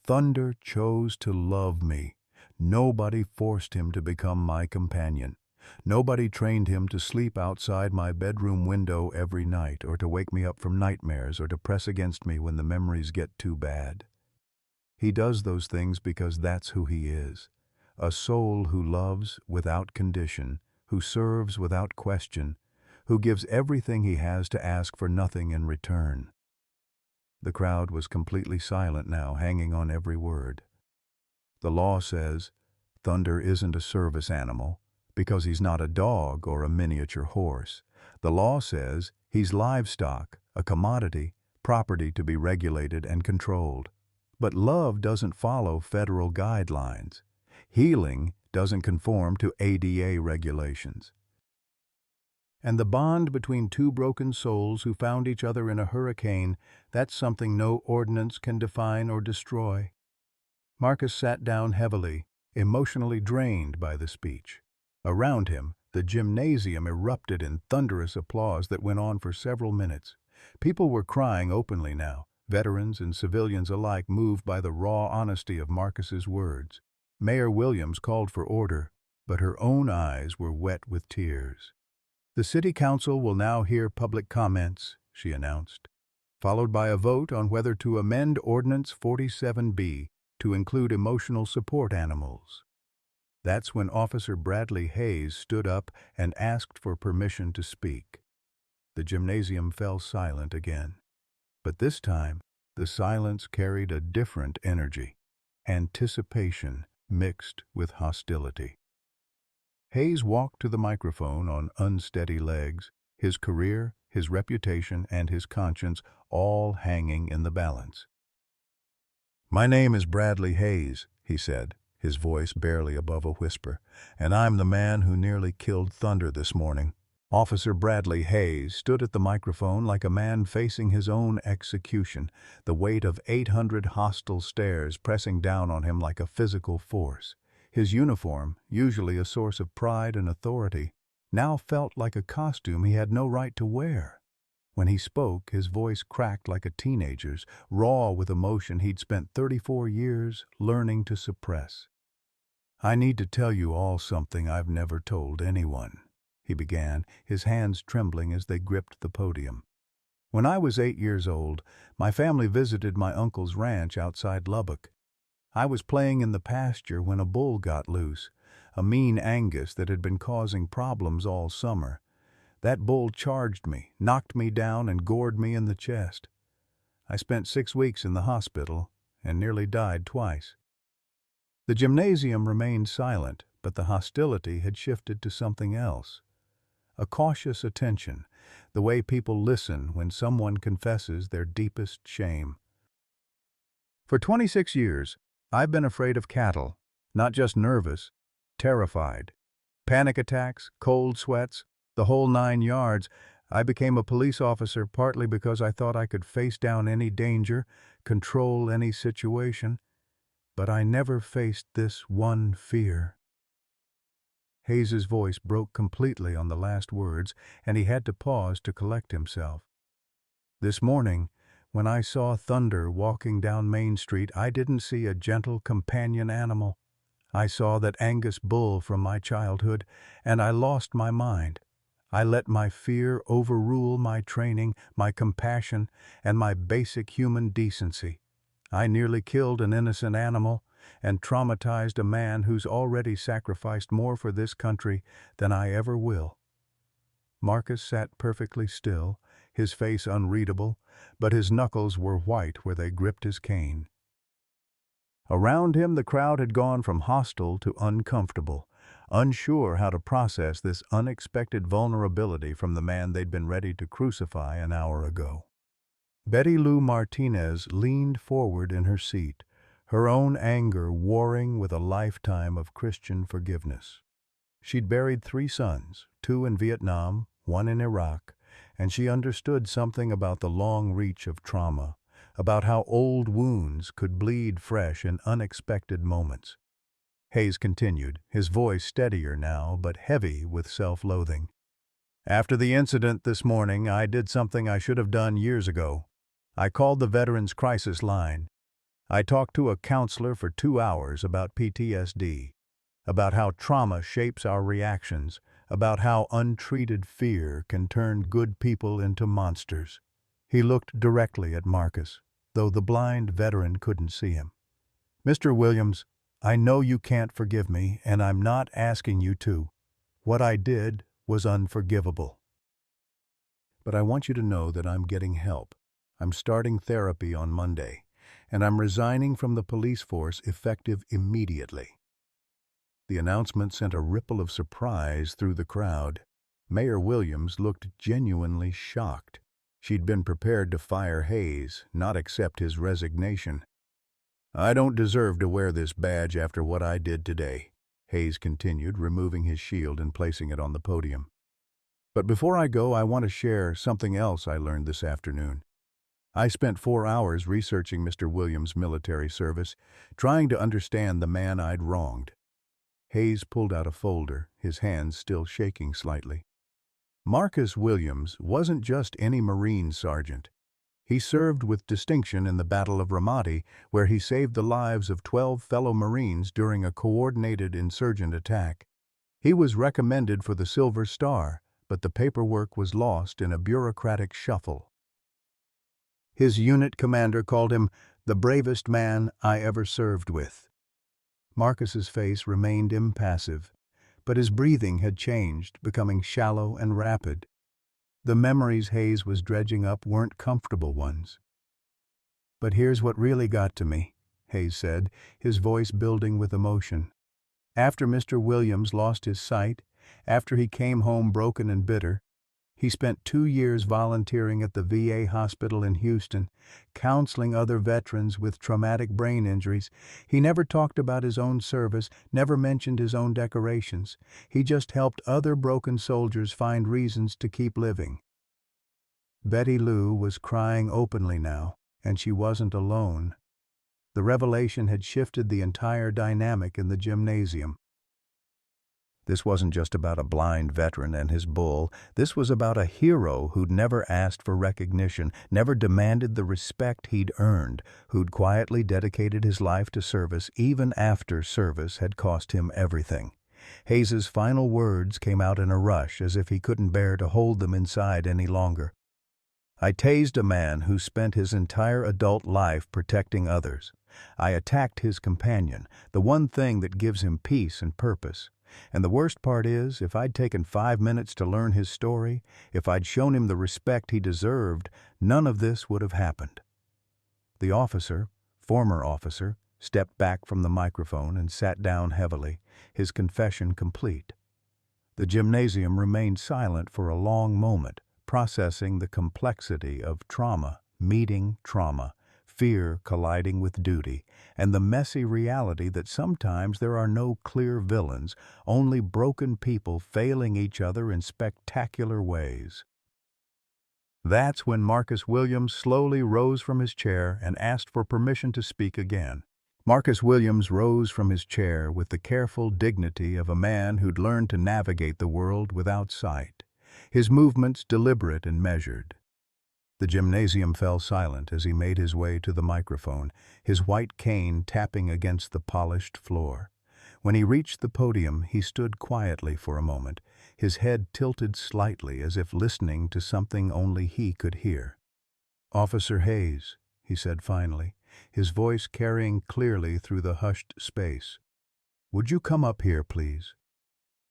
Speaker 1: "Thunder chose to love me. Nobody forced him to become my companion. Nobody trained him to sleep outside my bedroom window every night, or to wake me up from nightmares, or to press against me when the memories get too bad. He does those things because that's who he is. A soul who loves without condition, who serves without question, who gives everything he has to ask for nothing in return." The crowd was completely silent now, hanging on every word. "The law says Thunder isn't a service animal because he's not a dog or a miniature horse. The law says he's livestock, a commodity, property to be regulated and controlled. But love doesn't follow federal guidelines. Healing doesn't conform to ADA regulations. And the bond between two broken souls who found each other in a hurricane, that's something no ordinance can define or destroy." Marcus sat down heavily, emotionally drained by the speech. Around him, the gymnasium erupted in thunderous applause that went on for several minutes. People were crying openly now, veterans and civilians alike moved by the raw honesty of Marcus's words. Mayor Williams called for order, but her own eyes were wet with tears. "The City Council will now hear public comments," she announced, "followed by a vote on whether to amend Ordinance 47B to include emotional support animals." That's when Officer Bradley Hayes stood up and asked for permission to speak. The gymnasium fell silent again. But this time, the silence carried a different energy, anticipation mixed with hostility. Hayes walked to the microphone on unsteady legs, his career, his reputation, and his conscience all hanging in the balance. "My name is Bradley Hayes," he said, his voice barely above a whisper, "and I'm the man who nearly killed Thunder this morning." Officer Bradley Hayes stood at the microphone like a man facing his own execution, the weight of 800 hostile stares pressing down on him like a physical force. His uniform, usually a source of pride and authority, now felt like a costume he had no right to wear. When he spoke, his voice cracked like a teenager's, raw with emotion he'd spent 34 years learning to suppress. "I need to tell you all something I've never told anyone," he began, his hands trembling as they gripped the podium. "When I was 8 years old, my family visited my uncle's ranch outside Lubbock. I was playing in the pasture when a bull got loose, a mean Angus that had been causing problems all summer. That bull charged me, knocked me down, and gored me in the chest. I spent 6 weeks in the hospital and nearly died twice." The gymnasium remained silent, but the hostility had shifted to something else. A cautious attention, the way people listen when someone confesses their deepest shame. "For 26 years, I've been afraid of cattle, not just nervous, terrified. Panic attacks, cold sweats, the whole 9 yards. I became a police officer partly because I thought I could face down any danger, control any situation. But I never faced this one fear." Hayes's voice broke completely on the last words, and he had to pause to collect himself. "This morning, When I saw thunder walking down Main Street, I didn't see a gentle companion animal. I saw that Angus bull from my childhood, and I lost my mind. I let my fear overrule my training, my compassion, and my basic human decency. I nearly killed an innocent animal and traumatized a man who's already sacrificed more for this country than I ever will. Marcus sat perfectly still, his face unreadable, but his knuckles were white where they gripped his cane. Around him the crowd had gone from hostile to uncomfortable, unsure how to process this unexpected vulnerability from the man they'd been ready to crucify an hour ago. Betty Lou Martinez leaned forward in her seat, her own anger warring with a lifetime of Christian forgiveness. She'd buried 3 sons, 2 in Vietnam, 1 in Iraq, and she understood something about the long reach of trauma, about how old wounds could bleed fresh in unexpected moments. Hayes continued, his voice steadier now, but heavy with self-loathing. After the incident this morning, I did something I should have done years ago. I called the Veterans Crisis Line. I talked to a counselor for 2 hours about PTSD, about how trauma shapes our reactions, about how untreated fear can turn good people into monsters. He looked directly at Marcus, though the blind veteran couldn't see him. Mr. Williams, I know you can't forgive me, and I'm not asking you to. What I did was unforgivable. But I want you to know that I'm getting help. I'm starting therapy on Monday, and I'm resigning from the police force effective immediately. The announcement sent a ripple of surprise through the crowd. Mayor Williams looked genuinely shocked. She'd been prepared to fire Hayes, not accept his resignation. I don't deserve to wear this badge after what I did today, Hayes continued, removing his shield and placing it on the podium. But before I go, I want to share something else I learned this afternoon. I spent 4 hours researching Mr. Williams' military service, trying to understand the man I'd wronged. Hayes pulled out a folder, his hands still shaking slightly. Marcus Williams wasn't just any Marine sergeant. He served with distinction in the Battle of Ramadi, where he saved the lives of 12 fellow Marines during a coordinated insurgent attack. He was recommended for the Silver Star, but the paperwork was lost in a bureaucratic shuffle. His unit commander called him the bravest man I ever served with. Marcus's face remained impassive, but his breathing had changed, becoming shallow and rapid. The memories Hayes was dredging up weren't comfortable ones. But here's what really got to me, Hayes said, his voice building with emotion. After Mr. Williams lost his sight, after he came home broken and bitter, he spent 2 years volunteering at the VA hospital in Houston, counseling other veterans with traumatic brain injuries. He never talked about his own service, never mentioned his own decorations. He just helped other broken soldiers find reasons to keep living. Betty Lou was crying openly now, and she wasn't alone. The revelation had shifted the entire dynamic in the gymnasium. This wasn't just about a blind veteran and his bull. This was about a hero who'd never asked for recognition, never demanded the respect he'd earned, who'd quietly dedicated his life to service even after service had cost him everything. Hayes's final words came out in a rush, as if he couldn't bear to hold them inside any longer. I tased a man who spent his entire adult life protecting others. I attacked his companion, the one thing that gives him peace and purpose. And the worst part is, if I'd taken 5 minutes to learn his story, if I'd shown him the respect he deserved, none of this would have happened. The officer, former officer, stepped back from the microphone and sat down heavily, his confession complete. The gymnasium remained silent for a long moment, processing the complexity of trauma, meeting trauma, fear colliding with duty, and the messy reality that sometimes there are no clear villains, only broken people failing each other in spectacular ways. That's when Marcus Williams slowly rose from his chair and asked for permission to speak again. Marcus Williams rose from his chair with the careful dignity of a man who'd learned to navigate the world without sight, his movements deliberate and measured. The gymnasium fell silent as he made his way to the microphone, his white cane tapping against the polished floor. When he reached the podium, he stood quietly for a moment, his head tilted slightly as if listening to something only he could hear. "Officer Hayes," he said finally, his voice carrying clearly through the hushed space. "Would you come up here, please?"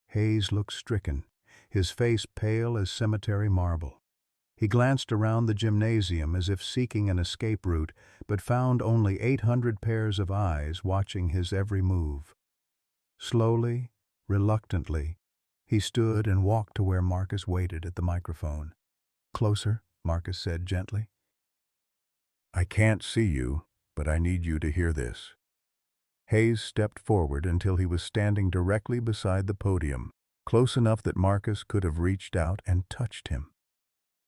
Speaker 1: Hayes looked stricken, his face pale as cemetery marble. He glanced around the gymnasium as if seeking an escape route, but found only 800 pairs of eyes watching his every move. Slowly, reluctantly, he stood and walked to where Marcus waited at the microphone. "Closer," Marcus said gently. "I can't see you, but I need you to hear this." Hayes stepped forward until he was standing directly beside the podium, close enough that Marcus could have reached out and touched him.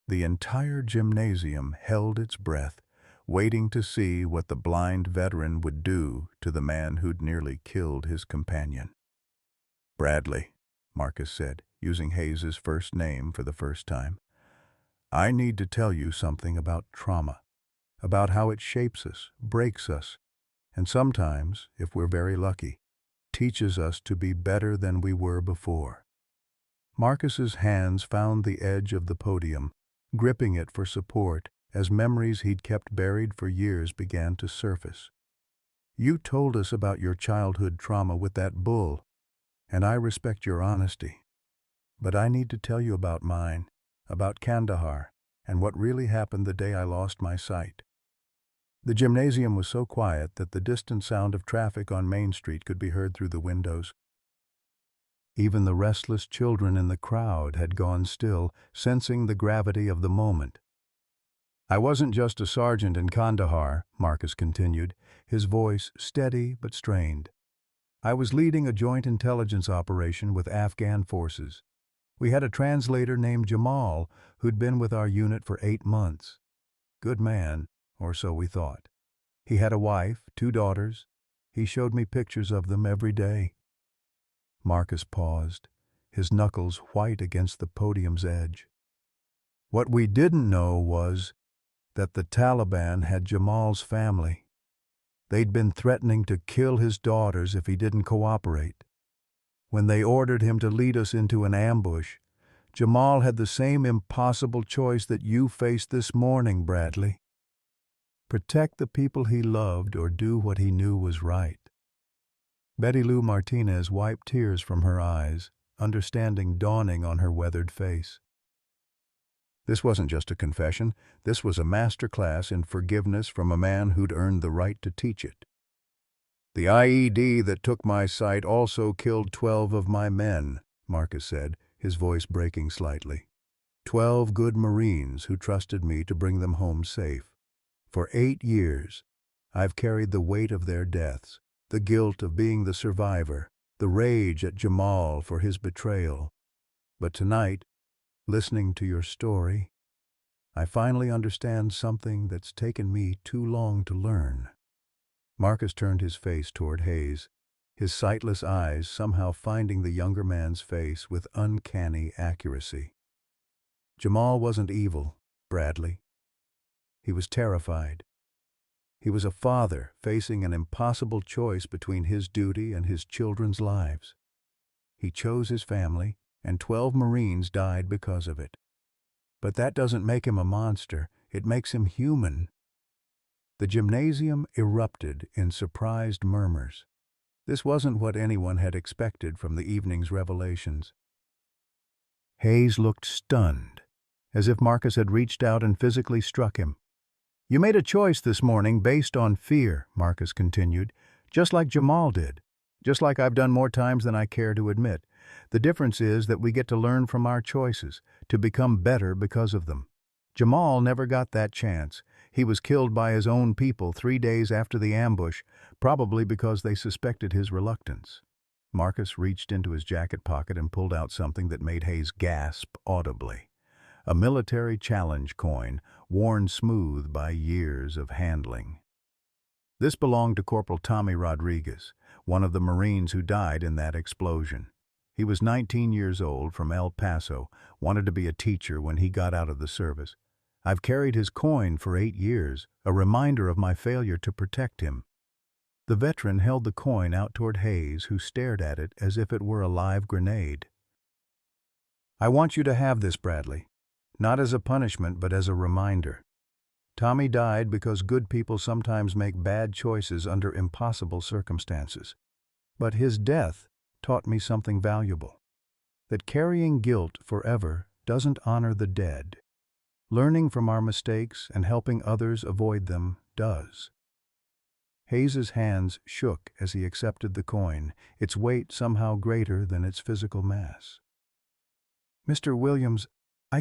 Speaker 1: The entire gymnasium held its breath, waiting to see what the blind veteran would do to the man who'd nearly killed his companion. "Bradley," Marcus said, using Hayes's first name for the first time, "I need to tell you something about trauma, about how it shapes us, breaks us, and sometimes, if we're very lucky, teaches us to be better than we were before." Marcus's hands found the edge of the podium, gripping it for support as memories he'd kept buried for years began to surface. "You told us about your childhood trauma with that bull, and I respect your honesty. But I need to tell you about mine, about Kandahar, and what really happened the day I lost my sight." The gymnasium was so quiet that the distant sound of traffic on Main Street could be heard through the windows. Even the restless children in the crowd had gone still, sensing the gravity of the moment. "I wasn't just a sergeant in Kandahar," Marcus continued, his voice steady but strained. "I was leading a joint intelligence operation with Afghan forces. We had a translator named Jamal who'd been with our unit for 8 months. Good man, or so we thought. He had a wife, 2 daughters. He showed me pictures of them every day." Marcus paused, his knuckles white against the podium's edge. "What we didn't know was that the Taliban had Jamal's family. They'd been threatening to kill his daughters if he didn't cooperate. When they ordered him to lead us into an ambush, Jamal had the same impossible choice that you faced this morning, Bradley. Protect the people he loved or do what he knew was right." Betty Lou Martinez wiped tears from her eyes, understanding dawning on her weathered face. This wasn't just a confession, this was a master class in forgiveness from a man who'd earned the right to teach it. "The IED that took my sight also killed 12 of my men," Marcus said, his voice breaking slightly. 12 good Marines who trusted me to bring them home safe. For 8 years, I've carried the weight of their deaths, the guilt of being the survivor, the rage at Jamal for his betrayal. But tonight, listening to your story, I finally understand something that's taken me too long to learn." Marcus turned his face toward Hayes, his sightless eyes somehow finding the younger man's face with uncanny accuracy. "Jamal wasn't evil, Bradley. He was terrified. He was a father facing an impossible choice between his duty and his children's lives. He chose his family, and 12 Marines died because of it. But that doesn't make him a monster, it makes him human." The gymnasium erupted in surprised murmurs. This wasn't what anyone had expected from the evening's revelations. Hayes looked stunned, as if Marcus had reached out and physically struck him. "You made a choice this morning based on fear," Marcus continued, "just like Jamal did, just like I've done more times than I care to admit. The difference is that we get to learn from our choices, to become better because of them. Jamal never got that chance. He was killed by his own people 3 days after the ambush, probably because they suspected his reluctance." Marcus reached into his jacket pocket and pulled out something that made Hayes gasp audibly. A military challenge coin, worn smooth by years of handling. This belonged to Corporal Tommy Rodriguez, one of the Marines who died in that explosion. He was 19 years old, from El Paso, wanted to be a teacher when he got out of the service. I've carried his coin for 8 years, a reminder of my failure to protect him." The veteran held the coin out toward Hayes, who stared at it as if it were a live grenade. "I want you to have this, Bradley. Not as a punishment, but as a reminder. Tommy died because good people sometimes make bad choices under impossible circumstances. But his death taught me something valuable. That carrying guilt forever doesn't honor the dead. Learning from our mistakes and helping others avoid them does." Hayes's hands shook as he accepted the coin, its weight somehow greater than its physical mass. "Mr. Williams, I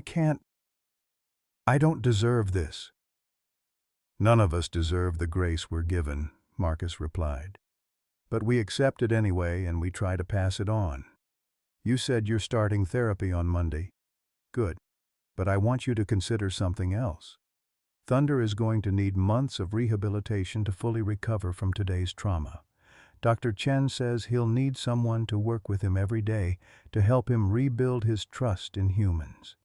Speaker 1: don't deserve this." "None of us deserve the grace we're given," Marcus replied. "But we accept it anyway, and we try to pass it on. You said you're starting therapy on Monday. Good. But I want you to consider something else. Thunder is going to need months of rehabilitation to fully recover from today's trauma. Dr. Chen says he'll need someone to work with him every day to help him rebuild his trust in humans."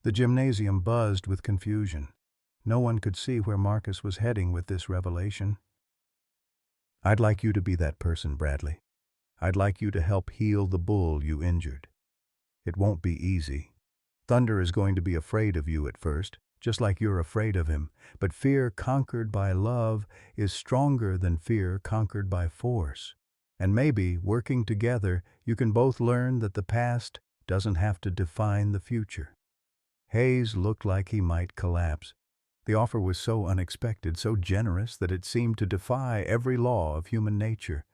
Speaker 1: The gymnasium buzzed with confusion. No one could see where Marcus was heading with this revelation. "I'd like you to be that person, Bradley. I'd like you to help heal the bull you injured. It won't be easy. Thunder is going to be afraid of you at first, just like you're afraid of him, but fear conquered by love is stronger than fear conquered by force. And maybe, working together, you can both learn that the past doesn't have to define the future." Hayes looked like he might collapse. The offer was so unexpected, so generous, that it seemed to defy every law of human nature.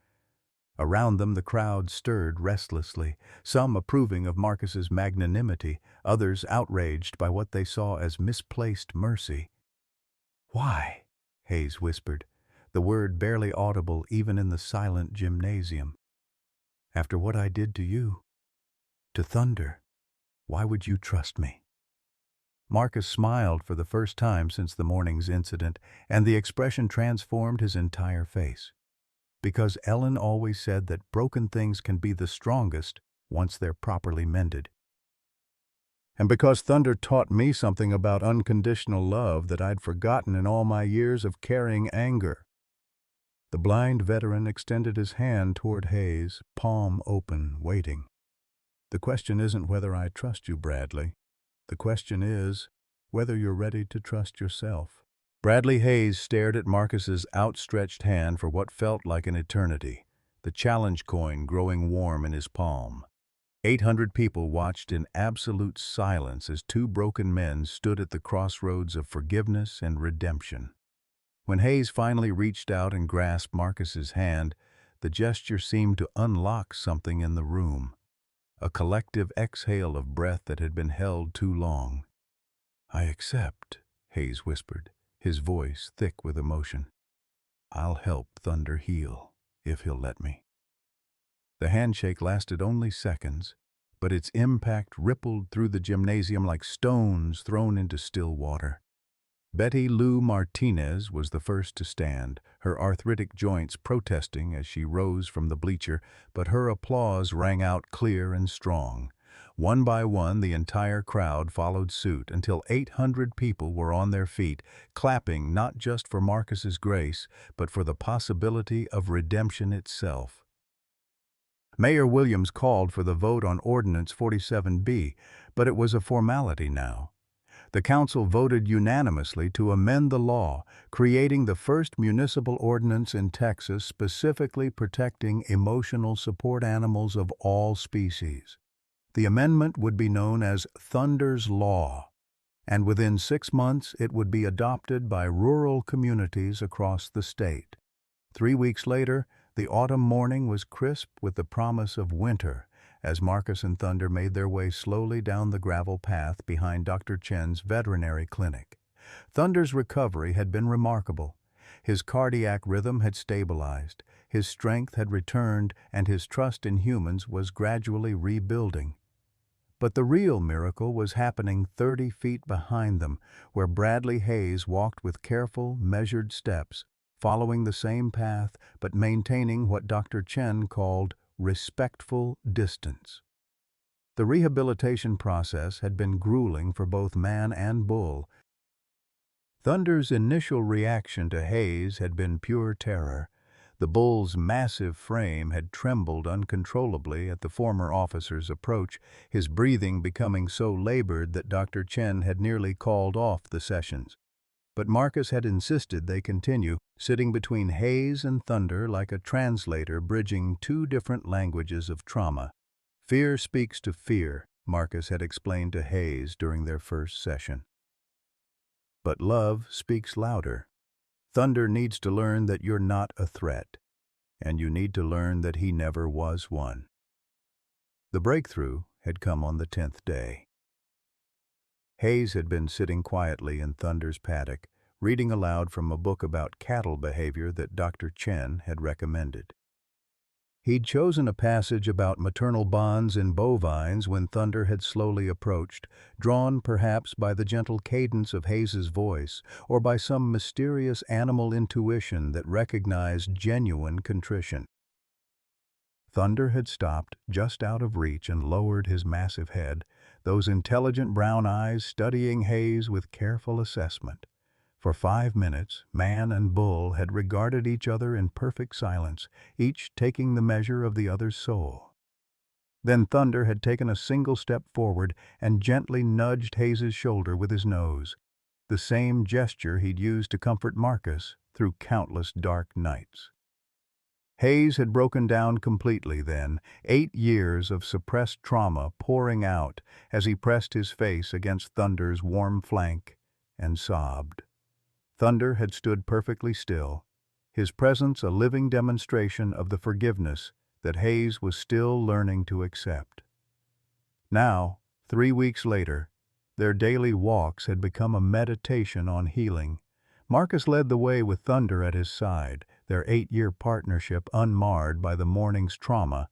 Speaker 1: Around them the crowd stirred restlessly, some approving of Marcus's magnanimity, others outraged by what they saw as misplaced mercy. "Why?" Hayes whispered, the word barely audible even in the silent gymnasium. "After what I did to you, to Thunder, why would you trust me?" Marcus smiled for the first time since the morning's incident, and the expression transformed his entire face. "Because Ellen always said that broken things can be the strongest once they're properly mended. And because Thunder taught me something about unconditional love that I'd forgotten in all my years of carrying anger." The blind veteran extended his hand toward Hayes, palm open, waiting. "The question isn't whether I trust you, Bradley. The question is whether you're ready to trust yourself." Bradley Hayes stared at Marcus's outstretched hand for what felt like an eternity, the challenge coin growing warm in his palm. 800 people watched in absolute silence as two broken men stood at the crossroads of forgiveness and redemption. When Hayes finally reached out and grasped Marcus's hand, the gesture seemed to unlock something in the room, a collective exhale of breath that had been held too long. "I accept," Hayes whispered, his voice thick with emotion. "I'll help Thunder heal, if he'll let me." The handshake lasted only seconds, but its impact rippled through the gymnasium like stones thrown into still water. Betty Lou Martinez was the first to stand, her arthritic joints protesting as she rose from the bleacher, but her applause rang out clear and strong. One by one, the entire crowd followed suit until 800 people were on their feet, clapping not just for Marcus's grace, but for the possibility of redemption itself. Mayor Williams called for the vote on Ordinance 47B, but it was a formality now. The council voted unanimously to amend the law, creating the first municipal ordinance in Texas specifically protecting emotional support animals of all species. The amendment would be known as Thunder's Law, and within 6 months it would be adopted by rural communities across the state. 3 weeks later, the autumn morning was crisp with the promise of winter, as Marcus and Thunder made their way slowly down the gravel path behind Dr. Chen's veterinary clinic. Thunder's recovery had been remarkable. His cardiac rhythm had stabilized, his strength had returned, and his trust in humans was gradually rebuilding. But the real miracle was happening 30 feet behind them, where Bradley Hayes walked with careful, measured steps, following the same path but maintaining what Dr. Chen called respectful distance. The rehabilitation process had been grueling for both man and bull, Thunder's initial reaction to Hayes had been pure terror. The bull's massive frame had trembled uncontrollably at the former officer's approach, his breathing becoming so labored that Dr. Chen had nearly called off the sessions. But Marcus had insisted they continue, sitting between Hayes and Thunder like a translator bridging two different languages of trauma. Fear speaks to fear, Marcus had explained to Hayes during their first session. But love speaks louder. Thunder needs to learn that you're not a threat, and you need to learn that he never was one. The breakthrough had come on the 10th day. Hayes had been sitting quietly in Thunder's paddock, reading aloud from a book about cattle behavior that Dr. Chen had recommended. He'd chosen a passage about maternal bonds in bovines when Thunder had slowly approached, drawn perhaps by the gentle cadence of Hayes's voice or by some mysterious animal intuition that recognized genuine contrition. Thunder had stopped just out of reach and lowered his massive head, those intelligent brown eyes studying Hayes with careful assessment. For 5 minutes, man and bull had regarded each other in perfect silence, each taking the measure of the other's soul. Then Thunder had taken a single step forward and gently nudged Hayes's shoulder with his nose, the same gesture he'd used to comfort Marcus through countless dark nights. Hayes had broken down completely then, 8 years of suppressed trauma pouring out as he pressed his face against Thunder's warm flank and sobbed. Thunder had stood perfectly still, his presence a living demonstration of the forgiveness that Hayes was still learning to accept. Now, 3 weeks later, their daily walks had become a meditation on healing. Marcus led the way with Thunder at his side, their 8-year partnership unmarred by the morning's trauma.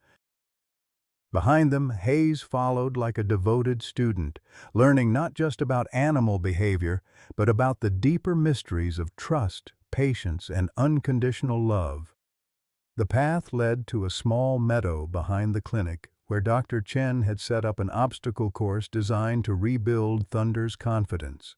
Speaker 1: Behind them, Hayes followed like a devoted student, learning not just about animal behavior, but about the deeper mysteries of trust, patience, and unconditional love. The path led to a small meadow behind the clinic, where Dr. Chen had set up an obstacle course designed to rebuild Thunder's confidence.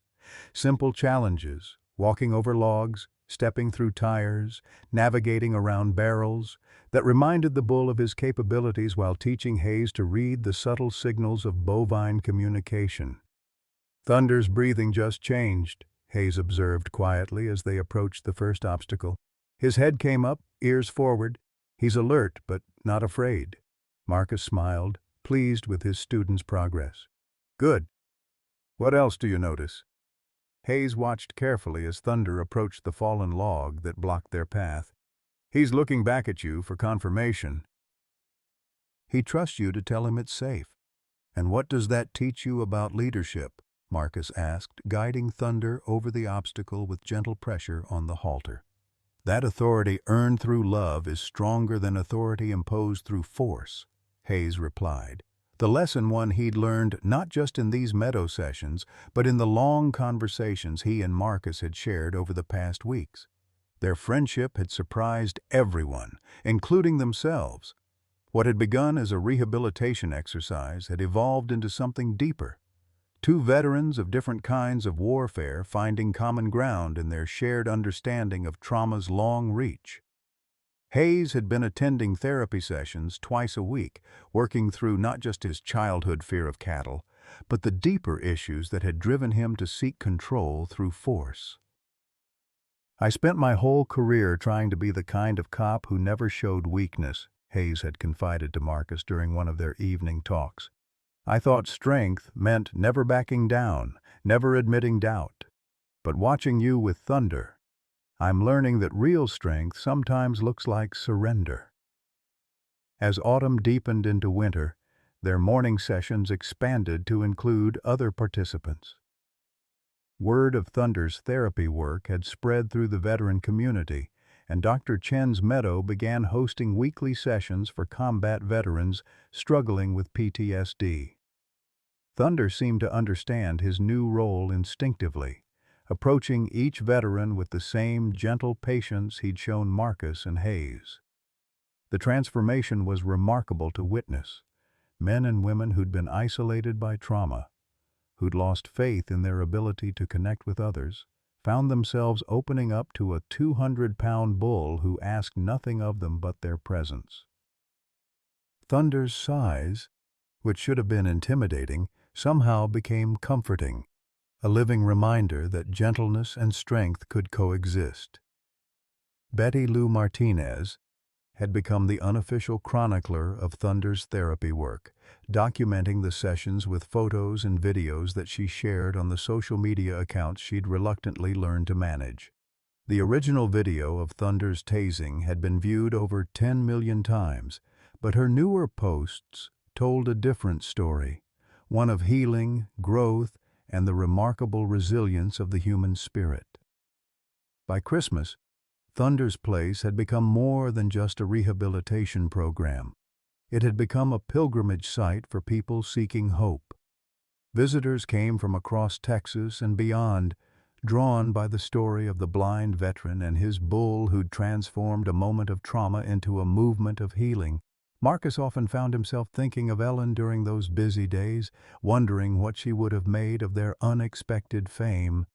Speaker 1: Simple challenges, walking over logs, stepping through tires, navigating around barrels, that reminded the bull of his capabilities while teaching Hayes to read the subtle signals of bovine communication. Thunder's breathing just changed, Hayes observed quietly as they approached the first obstacle. His head came up, ears forward. He's alert, but not afraid. Marcus smiled, pleased with his student's progress. Good. What else do you notice? Hayes watched carefully as Thunder approached the fallen log that blocked their path. He's looking back at you for confirmation. He trusts you to tell him it's safe. And what does that teach you about leadership? Marcus asked, guiding Thunder over the obstacle with gentle pressure on the halter. That authority earned through love is stronger than authority imposed through force, Hayes replied. The lesson one he'd learned not just in these meadow sessions, but in the long conversations he and Marcus had shared over the past weeks. Their friendship had surprised everyone, including themselves. What had begun as a rehabilitation exercise had evolved into something deeper. Two veterans of different kinds of warfare finding common ground in their shared understanding of trauma's long reach. Hayes had been attending therapy sessions twice a week, working through not just his childhood fear of cattle, but the deeper issues that had driven him to seek control through force. I spent my whole career trying to be the kind of cop who never showed weakness, Hayes had confided to Marcus during one of their evening talks. I thought strength meant never backing down, never admitting doubt. But watching you with Thunder, I'm learning that real strength sometimes looks like surrender. As autumn deepened into winter, their morning sessions expanded to include other participants. Word of Thunder's therapy work had spread through the veteran community, and Dr. Chen's Meadow began hosting weekly sessions for combat veterans struggling with PTSD. Thunder seemed to understand his new role instinctively, approaching each veteran with the same gentle patience he'd shown Marcus and Hayes. The transformation was remarkable to witness. Men and women who'd been isolated by trauma, who'd lost faith in their ability to connect with others, found themselves opening up to a 200-pound bull who asked nothing of them but their presence. Thunder's size, which should have been intimidating, somehow became comforting, a living reminder that gentleness and strength could coexist. Betty Lou Martinez had become the unofficial chronicler of Thunder's therapy work, documenting the sessions with photos and videos that she shared on the social media accounts she'd reluctantly learned to manage. The original video of Thunder's tasing had been viewed over 10 million times, but her newer posts told a different story, one of healing, growth, and the remarkable resilience of the human spirit. By Christmas, Thunder's Place had become more than just a rehabilitation program. It had become a pilgrimage site for people seeking hope. Visitors came from across Texas and beyond, drawn by the story of the blind veteran and his bull who'd transformed a moment of trauma into a movement of healing. Marcus often found himself thinking of Ellen during those busy days, wondering what she would have made of their unexpected fame.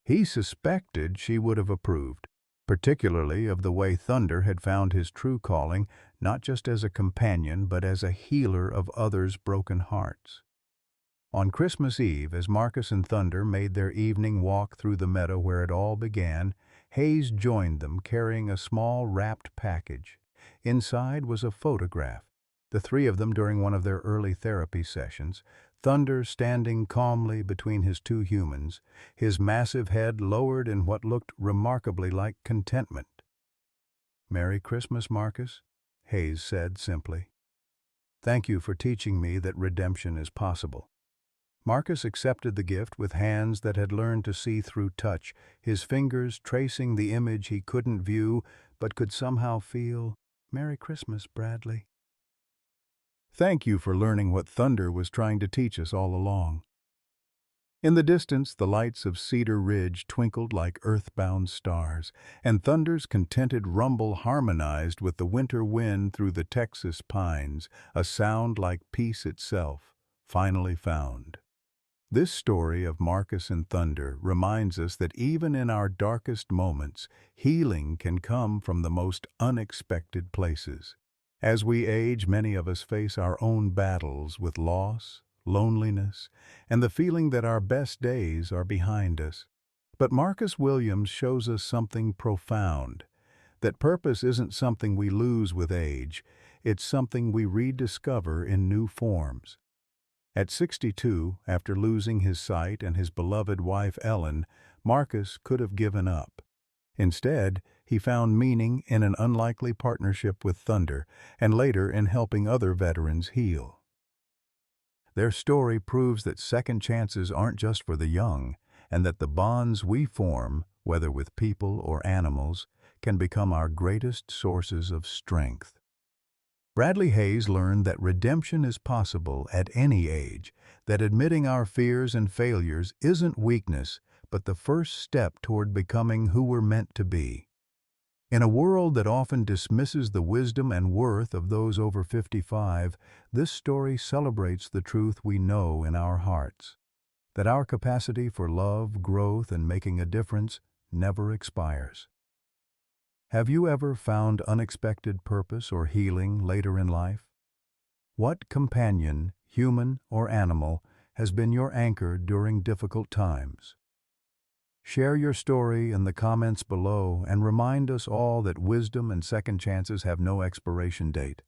Speaker 1: He suspected she would have approved, particularly of the way Thunder had found his true calling, not just as a companion but as a healer of others' broken hearts. On Christmas Eve, as Marcus and Thunder made their evening walk through the meadow where it all began, Hayes joined them carrying a small wrapped package. Inside was a photograph, the three of them during one of their early therapy sessions, Thunder standing calmly between his two humans, his massive head lowered in what looked remarkably like contentment. "Merry Christmas, Marcus," Hayes said simply. "Thank you for teaching me that redemption is possible." Marcus accepted the gift with hands that had learned to see through touch, his fingers tracing the image he couldn't view but could somehow feel. "Merry Christmas, Bradley." "Thank you for learning what Thunder was trying to teach us all along." In the distance, the lights of Cedar Ridge twinkled like earthbound stars, and Thunder's contented rumble harmonized with the winter wind through the Texas pines, a sound like peace itself, finally found. This story of Marcus and Thunder reminds us that even in our darkest moments, healing can come from the most unexpected places. As we age, many of us face our own battles with loss, loneliness, and the feeling that our best days are behind us. But Marcus Williams shows us something profound, that purpose isn't something we lose with age, it's something we rediscover in new forms. At 62, after losing his sight and his beloved wife Ellen, Marcus could have given up. Instead, he found meaning in an unlikely partnership with Thunder, and later in helping other veterans heal. Their story proves that second chances aren't just for the young, and that the bonds we form, whether with people or animals, can become our greatest sources of strength. Bradley Hayes learned that redemption is possible at any age, that admitting our fears and failures isn't weakness, but the first step toward becoming who we're meant to be. In a world that often dismisses the wisdom and worth of those over 55, this story celebrates the truth we know in our hearts, that our capacity for love, growth, and making a difference never expires. Have you ever found unexpected purpose or healing later in life? What companion, human or animal, has been your anchor during difficult times? Share your story in the comments below and remind us all that wisdom and second chances have no expiration date.